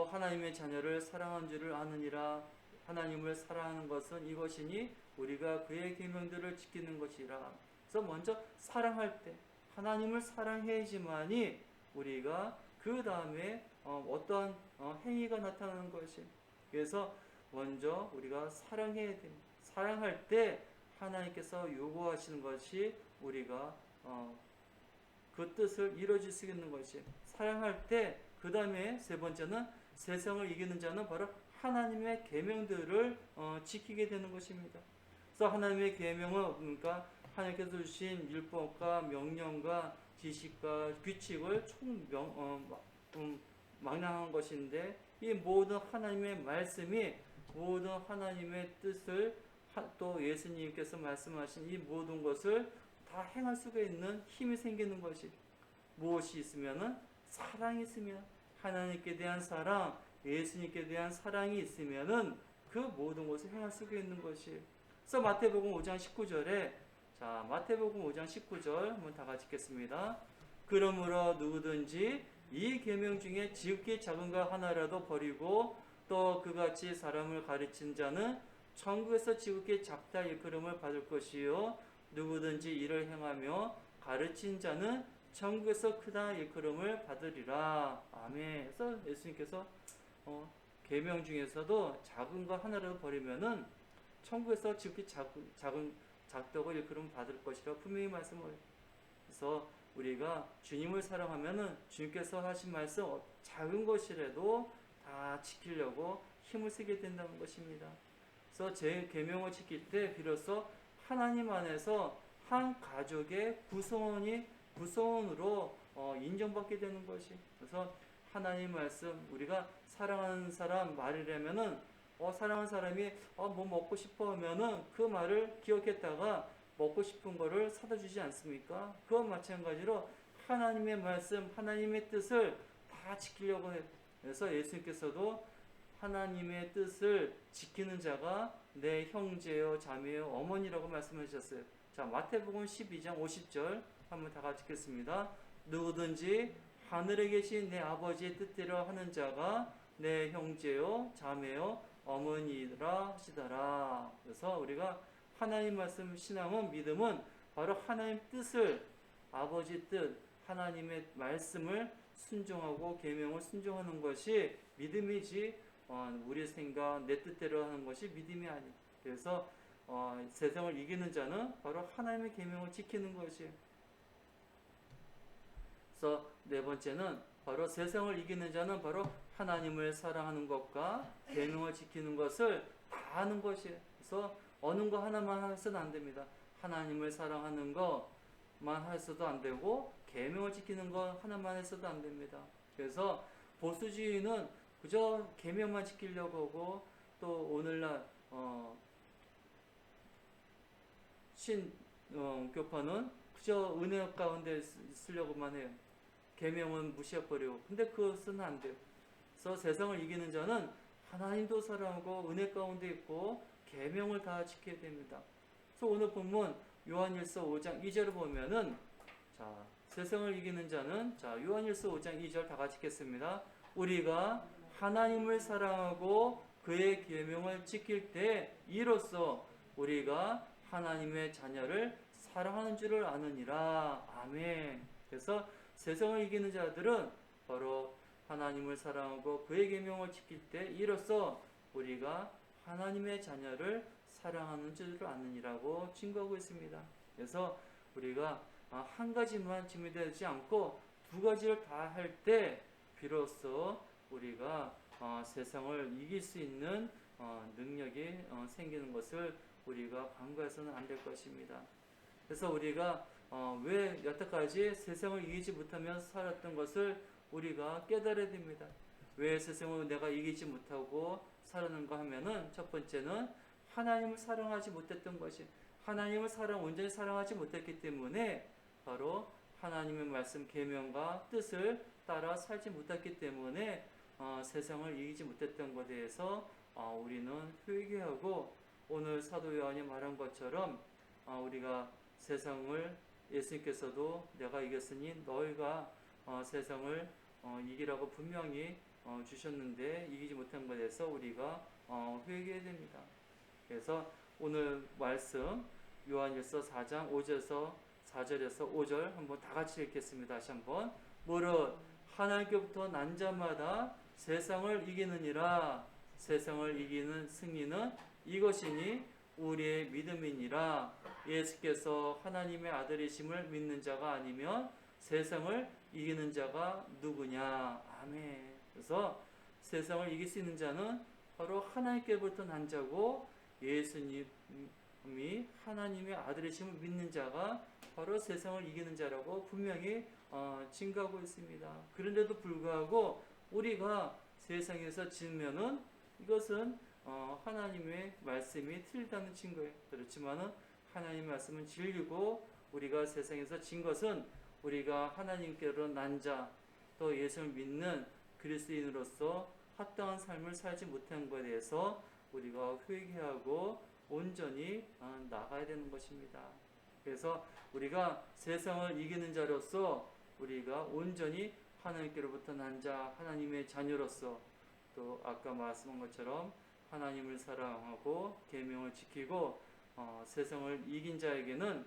하나님의 자녀를 사랑한 줄을 아느니라. 하나님을 사랑하는 것은 이것이니 우리가 그의 계명들을 지키는 것이라. 그래서 먼저 사랑할 때 하나님을 사랑해야지만이 우리가 그 다음에 어떠한 행위가 나타나는 것이. 그래서 먼저 우리가 사랑해야 됩니다. 사랑할 때 하나님께서 요구하시는 것이 우리가 그 뜻을 이루어질 수 있는 것이. 사랑할 때 그 다음에 세 번째는 세상을 이기는 자는 바로 하나님의 계명들을 지키게 되는 것입니다. 그래서 하나님의 계명은, 그러니까 하나님께서 주신 율법과 명령과 지식과 규칙을 망라한 것인데, 이 모든 하나님의 말씀이 모든 하나님의 뜻을 또 예수님께서 말씀하신 이 모든 것을 다 행할 수가 있는 힘이 생기는 것이, 무엇이 있으면은 사랑이 있으면, 하나님께 대한 사랑, 예수님께 대한 사랑이 있으면은 그 모든 것을 행할 수가 있는 것이. 그래서 마태복음 5장 19절에, 자, 마태복음 5장 19절 한번 다 같이 읽겠습니다. 그러므로 누구든지 이 계명 중에 지극히 작은 것 하나라도 버리고 또 그같이 사람을 가르친 자는 천국에서 지극히 작다 일컬음을 받을 것이요, 누구든지 이를 행하며 가르친 자는 천국에서 크다 일컬음을 받으리라. 아멘. 그래서 예수님께서 계명 중에서도 작은 거 하나라도 버리면은 천국에서 지극히 작다고 일컬음 받을 것이라 분명히 말씀을. 그래서 우리가 주님을 사랑하면은 주님께서 하신 말씀 작은 것이라도 다 지키려고 힘을 쓰게 된다는 것입니다. 그래서 제 계명을 지킬 때 비로소 하나님 안에서 한 가족의 구성원으로 인정받게 되는 것이. 그래서 하나님 말씀, 우리가 사랑하는 사람 말이라면은 사랑하는 사람이 뭐 먹고 싶어 하면은 그 말을 기억했다가 먹고 싶은 거를 사다 주지 않습니까? 그와 마찬가지로 하나님의 말씀, 하나님의 뜻을 다 지키려고 해요. 그래서 예수님께서도 하나님의 뜻을 지키는 자가 내 형제요, 자매요, 어머니라고 말씀하셨어요. 자, 마태복음 12장 50절 한번 다 같이 읽겠습니다. 누구든지 하늘에 계신 내 아버지의 뜻대로 하는 자가 내 형제요, 자매요, 어머니라 하시더라. 그래서 우리가 하나님 말씀, 신앙은, 믿음은 바로 하나님 뜻을, 아버지 뜻, 하나님의 말씀을 순종하고 계명을 순종하는 것이 믿음이지, 우리 생각, 내 뜻대로 하는 것이 믿음이 아니에요. 그래서 세상을 이기는 자는 바로 하나님의 계명을 지키는 것이에요. 그래서 네 번째는 바로 세상을 이기는 자는 바로 하나님을 사랑하는 것과 계명을 지키는 것을 다 하는 것이에요. 그래서 어느 거 하나만 해서는 안 됩니다. 하나님을 사랑하는 것만 해서도 안 되고 계명을 지키는 것 하나만 해서도 안 됩니다. 그래서 보수주의는 그저 계명만 지키려고 하고, 또 오늘날 신교파는 그저 은혜 가운데 쓰려고만 해요. 계명은 무시해버리고. 근데 그것은 안 돼요. 그래서 세상을 이기는 자는 하나님도 사랑하고 은혜 가운데 있고 계명을 다 지켜야 됩니다. 그래서 오늘 본문 요한일서 5장 2절을 보면은, 자, 세상을 이기는 자는, 자, 요한일서 5장 2절 다 같이 읽겠습니다. 우리가 하나님을 사랑하고 그의 계명을 지킬 때 이로써 우리가 하나님의 자녀를 사랑하는 줄을 아느니라. 아멘. 그래서 세상을 이기는 자들은 바로 하나님을 사랑하고 그의 계명을 지킬 때 이로써 우리가 하나님의 자녀를 사랑하는 줄을 아느니라고 증거하고 있습니다. 그래서 우리가 한 가지만 준비되지 않고 두 가지를 다 할 때 비로소 우리가 세상을 이길 수 있는 능력이 생기는 것을 우리가 간과해서는 안 될 것입니다. 그래서 우리가 왜 여태까지 세상을 이기지 못하며 살았던 것을 우리가 깨달아야 됩니다. 왜 세상을 내가 이기지 못하고 살았는가 하면은, 첫 번째는 하나님을 사랑하지 못했던 것이, 하나님을 온전히 사랑하지 못했기 때문에 바로 하나님의 말씀, 계명과 뜻을 따라 살지 못했기 때문에 세상을 이기지 못했던 것에 대해서 우리는 회개하고, 오늘 사도 요한이 말한 것처럼 우리가 세상을, 예수님께서도 내가 이겼으니 너희가 세상을 이기라고 분명히 주셨는데 이기지 못한 것에 대해서 우리가 회개해야 됩니다. 그래서 오늘 말씀 요한일서 4장 5절에서 4절에서 5절 한번 다 같이 읽겠습니다. 다시 한번. 무릇 하나님께부터 난 자마다 세상을 이기느니라. 세상을 이기는 승리는 이것이니 우리의 믿음이니라. 예수께서 하나님의 아들이심을 믿는 자가 아니면 세상을 이기는 자가 누구냐. 아멘. 그래서 세상을 이길 수 있는 자는 바로 하나님께부터 난 자고, 예수님 하나님의 아들이심을 믿는 자가 바로 세상을 이기는 자라고 분명히 증거하고 있습니다. 그런데도 불구하고 우리가 세상에서 지으면은 이것은 하나님의 말씀이 틀리다는 증거예요. 그렇지만은 하나님의 말씀은 진리고 우리가 세상에서 진 것은 우리가 하나님께로 난 자, 또 예수를 믿는 그리스도인으로서 합당한 삶을 살지 못한 것에 대해서 우리가 회개하고 온전히 나가야 되는 것입니다. 그래서 우리가 세상을 이기는 자로서 우리가 온전히 하나님께로부터 난 자, 하나님의 자녀로서 또 아까 말씀한 것처럼 하나님을 사랑하고 계명을 지키고 세상을 이긴 자에게는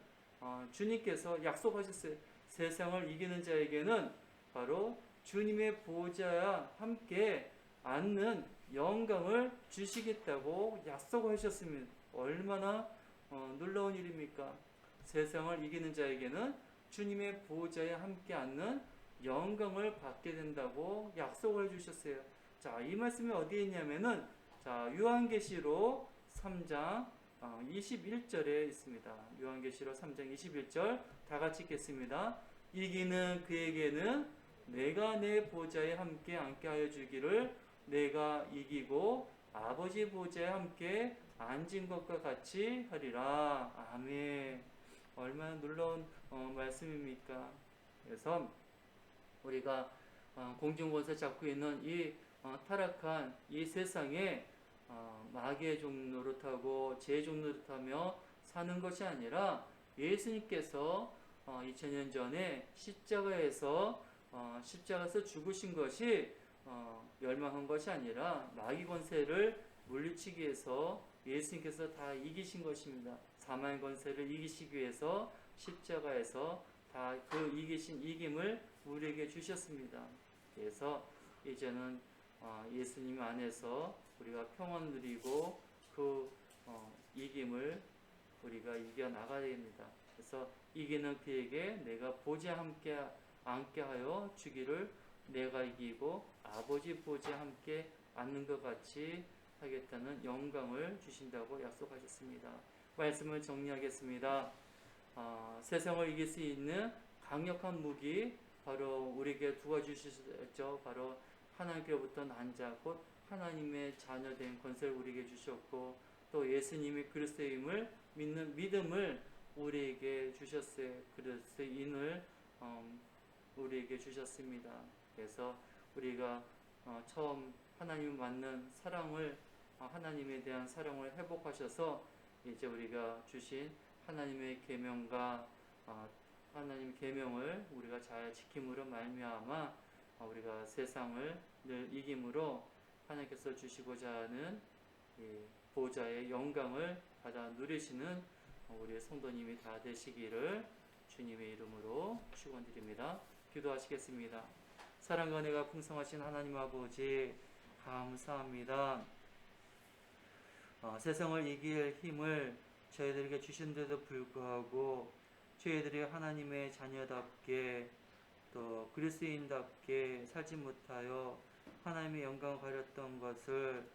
주님께서 약속하셨어요. 세상을 이기는 자에게는 바로 주님의 보좌와 함께 앉는 영광을 주시겠다고 약속하셨습니다. 얼마나 놀라운 일입니까? 세상을 이기는 자에게는 주님의 보좌에 함께 앉는 영광을 받게 된다고 약속을 해주셨어요. 자, 이 말씀이 어디에 있냐면은 요한계시록 3장 21절에 있습니다. 요한계시록 3장 21절 다 같이 읽겠습니다. 이기는 그에게는 내가 내 보좌에 함께 앉게 하여 주기를 내가 이기고 아버지 보좌에 함께 앉은 것과 같이 하리라. 아멘. 얼마나 놀라운 말씀입니까? 그래서 우리가 공중권세 잡고 있는 이 타락한 이 세상에 마귀의 종 노릇하고 죄의 종 노릇하며 사는 것이 아니라 예수님께서 2000년 전에 십자가에서 죽으신 것이 멸망한 것이 아니라 마귀 권세를 물리치기 위해서 예수님께서 다 이기신 것입니다. 사망의 권세를 이기시기 위해서 십자가에서 다 그 이김을 우리에게 주셨습니다. 그래서 이제는 예수님 안에서 우리가 평안 누리고 그 이김을 우리가 이겨나가야 됩니다. 그래서 이기는 그에게 내가 보좌 함께 앉게 하여 주기를 내가 이기고 아버지 보좌 함께 앉는 것 같이 하겠다는 영광을 주신다고 약속하셨습니다. 말씀을 정리하겠습니다. 세상을 이길 수 있는 강력한 무기 바로 우리에게 두어주셨죠. 바로 하나님께로부터 난 자, 곧 하나님의 자녀된 권세를 우리에게 주셨고 또 예수님이 그리스도임을 믿는 믿음을 우리에게 주셨어요. 그리스도인을 우리에게 주셨습니다. 그래서 우리가 처음 하나님을 만난 사랑을 하나님에 대한 사랑을 회복하셔서 이제 우리가 주신 하나님의 계명과 하나님 계명을 우리가 잘 지킴으로 말미암아 우리가 세상을 늘 이김으로 하나님께서 주시고자 하는 보좌의 영광을 받아 누리시는 우리의 성도님이 다 되시기를 주님의 이름으로 축원드립니다. 기도하시겠습니다. 사랑과 은혜가 풍성하신 하나님 아버지 감사합니다. 세상을 이길 힘을 저희들에게 주신데도 불구하고 저희들이 하나님의 자녀답게 또 그리스도인답게 살지 못하여 하나님의 영광을 가렸던 것을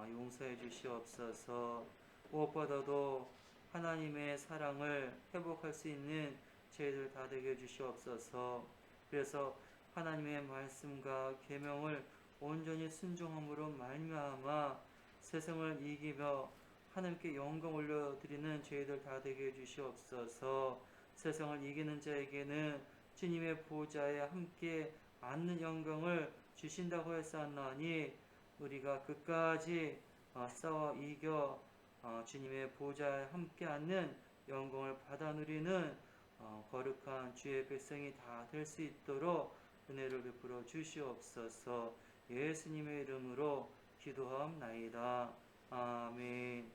용서해 주시옵소서. 무엇보다도 하나님의 사랑을 회복할 수 있는 저희들 다 되게 해 주시옵소서. 그래서 하나님의 말씀과 계명을 온전히 순종함으로 말미암아 세상을 이기며 하나님께 영광 올려드리는 저희들 다 되게 해 주시옵소서. 세상을 이기는 자에게는 주님의 보좌에 함께 앉는 영광을 주신다고 했사오나니 우리가 끝까지 싸워 이겨 주님의 보좌에 함께 앉는 영광을 받아 누리는 거룩한 주의 백성이 다 될 수 있도록 은혜를 베풀어 주시옵소서. 예수님의 이름으로 기도하옵나이다. 아멘.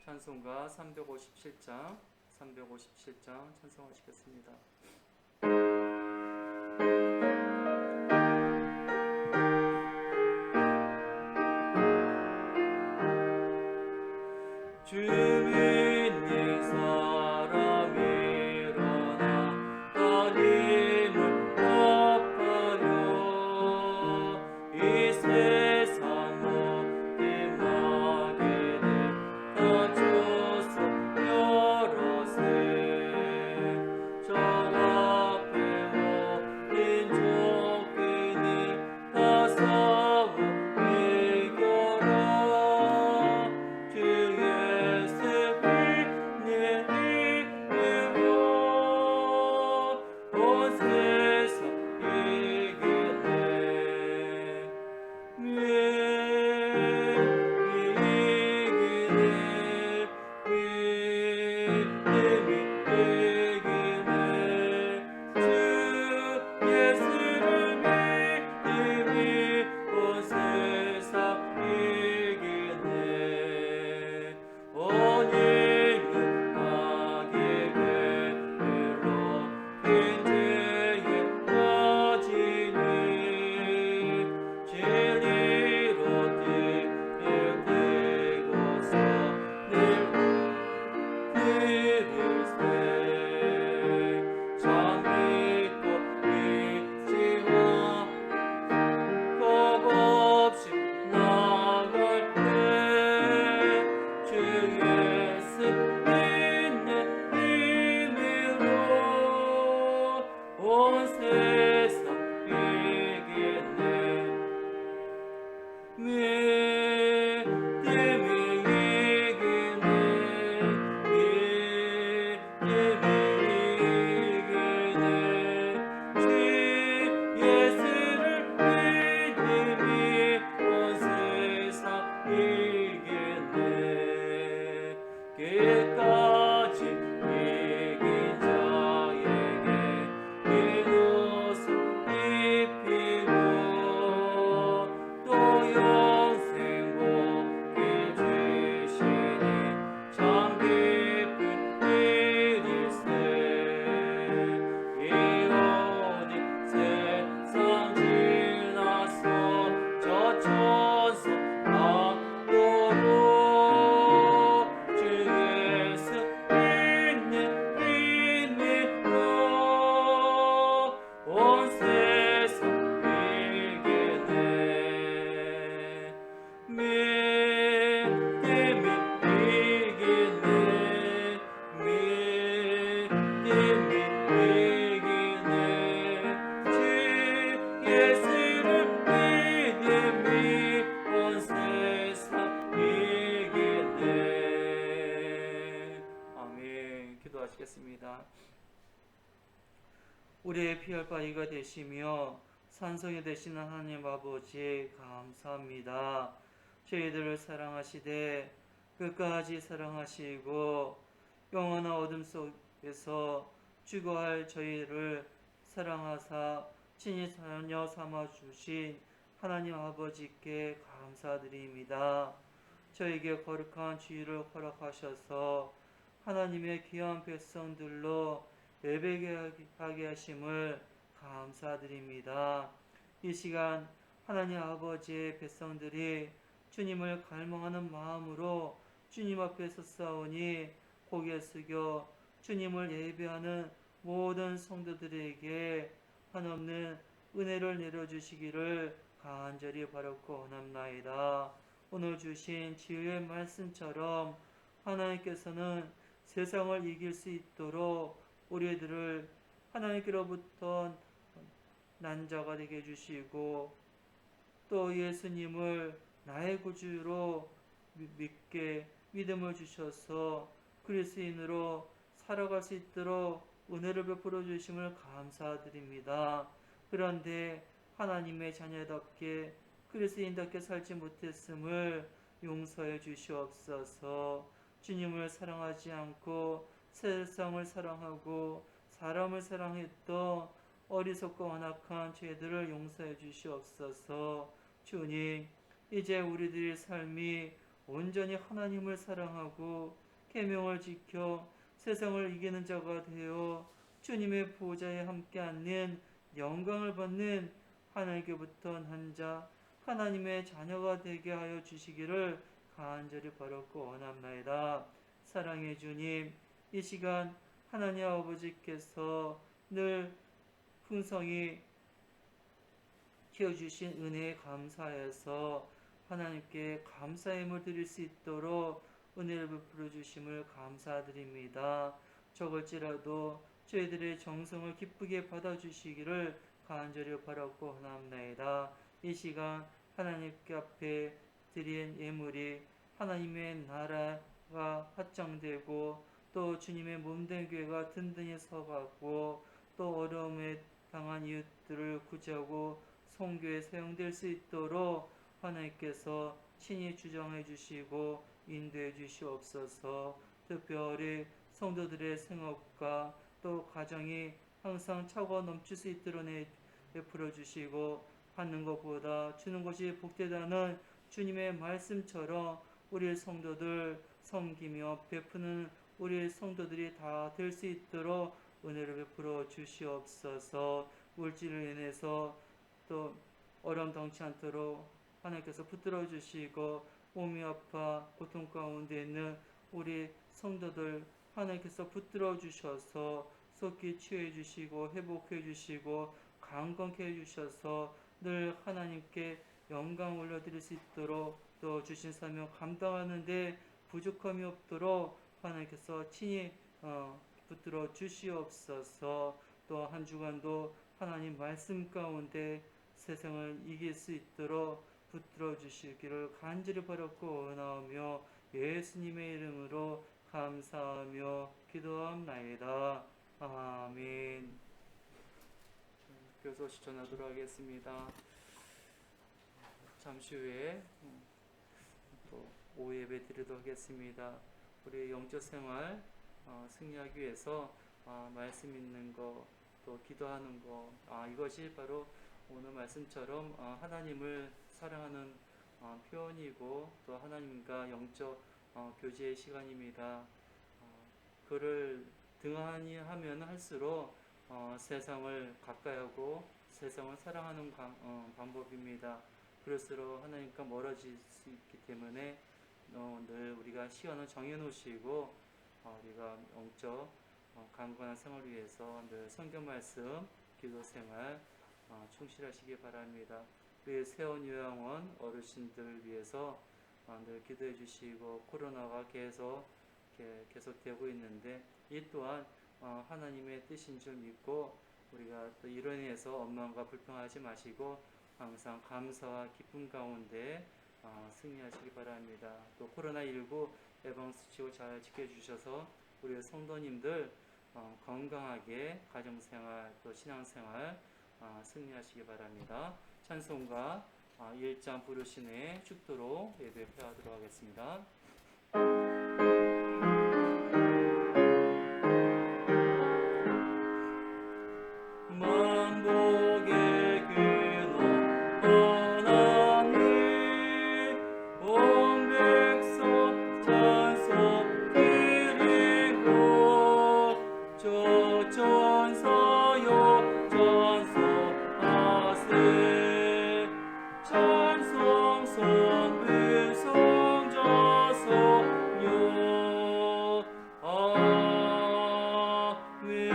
찬송가 357장 찬송하시겠습니다. 주민의 사람 일어나 하나님을 높아려 이 세상 모든 마귀를 다 온 세상 이기네 온 세상 이기네 믿음이 이기네 믿음이 이기네 주 예수를 믿음이 온 세상 이기네 끝까지 이긴 자에게 이곳을 입히고 또 영생 복을 주시니 참 기쁜 일일세 이 어디 세상 지나서 저 천사 앞으로 주 예수 있는 믿음으로 온 세상 이기네 믿음이 이기네 믿음이 이기네 주 예수를 믿음이 온 세상 이기네 아멘. 기도하시겠습니다. 우리의 피할 바위가 되시며 산성이 되시는 하나님 아버지 감사합니다. 저희들을 사랑하시되 끝까지 사랑하시고 영원한 어둠 속에서 죽어할 저희를 사랑하사 친히 자녀 삼아 주신 하나님 아버지께 감사드립니다. 저에게 거룩한 주의를 허락하셔서 하나님의 귀한 백성들로 예배하게 하심을 감사드립니다. 이 시간 하나님 아버지의 백성들이 주님을 갈망하는 마음으로 주님 앞에 서싸우니 고개 숙여 주님을 예배하는 모든 성도들에게 한없는 은혜를 내려주시기를 간절히 바라고 원합나이다. 오늘 주신 지혜의 말씀처럼 하나님께서는 세상을 이길 수 있도록 우리들을 하나님께로부터 난자가 되게 해주시고 또 예수님을 나의 구주로 믿게 믿음을 주셔서 그리스도인으로 살아갈 수 있도록 은혜를 베풀어 주심을 감사드립니다. 그런데 하나님의 자녀답게 그리스도인답게 살지 못했음을 용서해 주시옵소서. 주님을 사랑하지 않고 세상을 사랑하고 사람을 사랑했던 어리석고 완악한 죄들을 용서해 주시옵소서. 주님, 이제 우리들의 삶이 온전히 하나님을 사랑하고 계명을 지켜 세상을 이기는 자가 되어 주님의 보좌에 함께 앉는 영광을 받는 하나님께부터 난 자, 하나님의 자녀가 되게 하여 주시기를 간절히 바라고 원합나이다. 사랑의 주님, 이 시간 하나님 아버지께서 늘 풍성히 키워주신 은혜에 감사해서 하나님께 감사의 힘을 드릴 수 있도록 은혜를 베풀어 주심을 감사드립니다. 적을지라도 저희들의 정성을 기쁘게 받아주시기를 간절히 바라고 원합나이다. 이 시간 하나님께 앞에 드린 예물이 하나님의 나라가 확장되고 또 주님의 몸된 교회가 든든히 서가고 또 어려움을 어려움에 당한 이웃들을 구제하고 선교에 사용될 수 있도록 하나님께서 친히 주장해 주시고 인도해 주시옵소서. 특별히 성도들의 생업과 또 가정이 항상 차고 넘칠 수 있도록 베풀어 주시고, 받는 것보다 주는 것이 복되다는 주님의 말씀처럼 우리 성도들 섬기며 베푸는 우리 성도들이 다 될 수 있도록 은혜를 베풀어 주시옵소서. 물질로 인해서 또 어려움 당치 않도록 하나님께서 붙들어 주시고, 몸이 아파 고통 가운데 있는 우리 성도들 하나님께서 붙들어 주셔서 속히 치유해 주시고 회복해 주시고 강건케 해 주셔서 늘 하나님께 영광 올려드릴 수 있도록, 또 주신 사명 감당하는데 부족함이 없도록 하나님께서 친히 붙들어 주시옵소서. 또 한 주간도 하나님 말씀 가운데 세상을 이길 수 있도록 붙들어 주시기를 간절히 바랐고 원하오며 예수님의 이름으로 감사하며 기도합나이다. 아멘. 교서 시전하도록 하겠습니다. 잠시 후에 또 오후 예배 드리도록 하겠습니다. 우리 영적 생활 승리하기 위해서 말씀 읽는 거, 또 기도하는 거, 이것이 바로 오늘 말씀처럼 하나님을 사랑하는 표현이고, 또 하나님과 영적 교제의 시간입니다. 그를 등한히 하면 할수록 세상을 가까이하고 세상을 사랑하는 방법입니다. 그럴수록 하나님과 멀어질 수 있기 때문에 늘 우리가 시간을 정해놓으시고 우리가 영적 강건한 생활을 위해서 늘 성경 말씀, 기도 생활 충실하시기 바랍니다. 우리 세원 요양원 어르신들을 위해서 늘 기도해 주시고, 코로나가 계속되고 있는데 이 또한 하나님의 뜻인 줄 믿고 우리가 또 이로 인해서 원망과 불평하지 마시고 항상 감사와 기쁨 가운데 승리하시기 바랍니다. 또 코로나19 예방수칙을 잘 지켜주셔서 우리 성도님들 건강하게 가정생활 또 신앙생활 승리하시기 바랍니다. 찬송가 1장 부르시네 축도로 예배 표하도록 하겠습니다. 만복의 근원 하나님 온 백성 찬송 드리고 저전사여 찬송하세 찬송 성부 성자성요 아멘.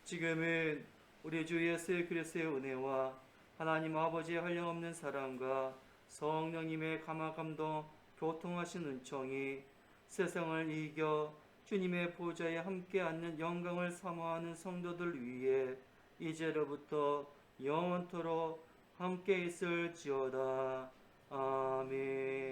지금은 우리 주 예수 그리스도의 은혜와 하나님 아버지의 한량없는 사랑과 성령님의 감화감동 교통하신 은총이 세상을 이겨 주님의 보좌에 함께 앉는 영광을 사모하는 성도들 위에 이제로부터 영원토록 함께 있을지어다. 아멘.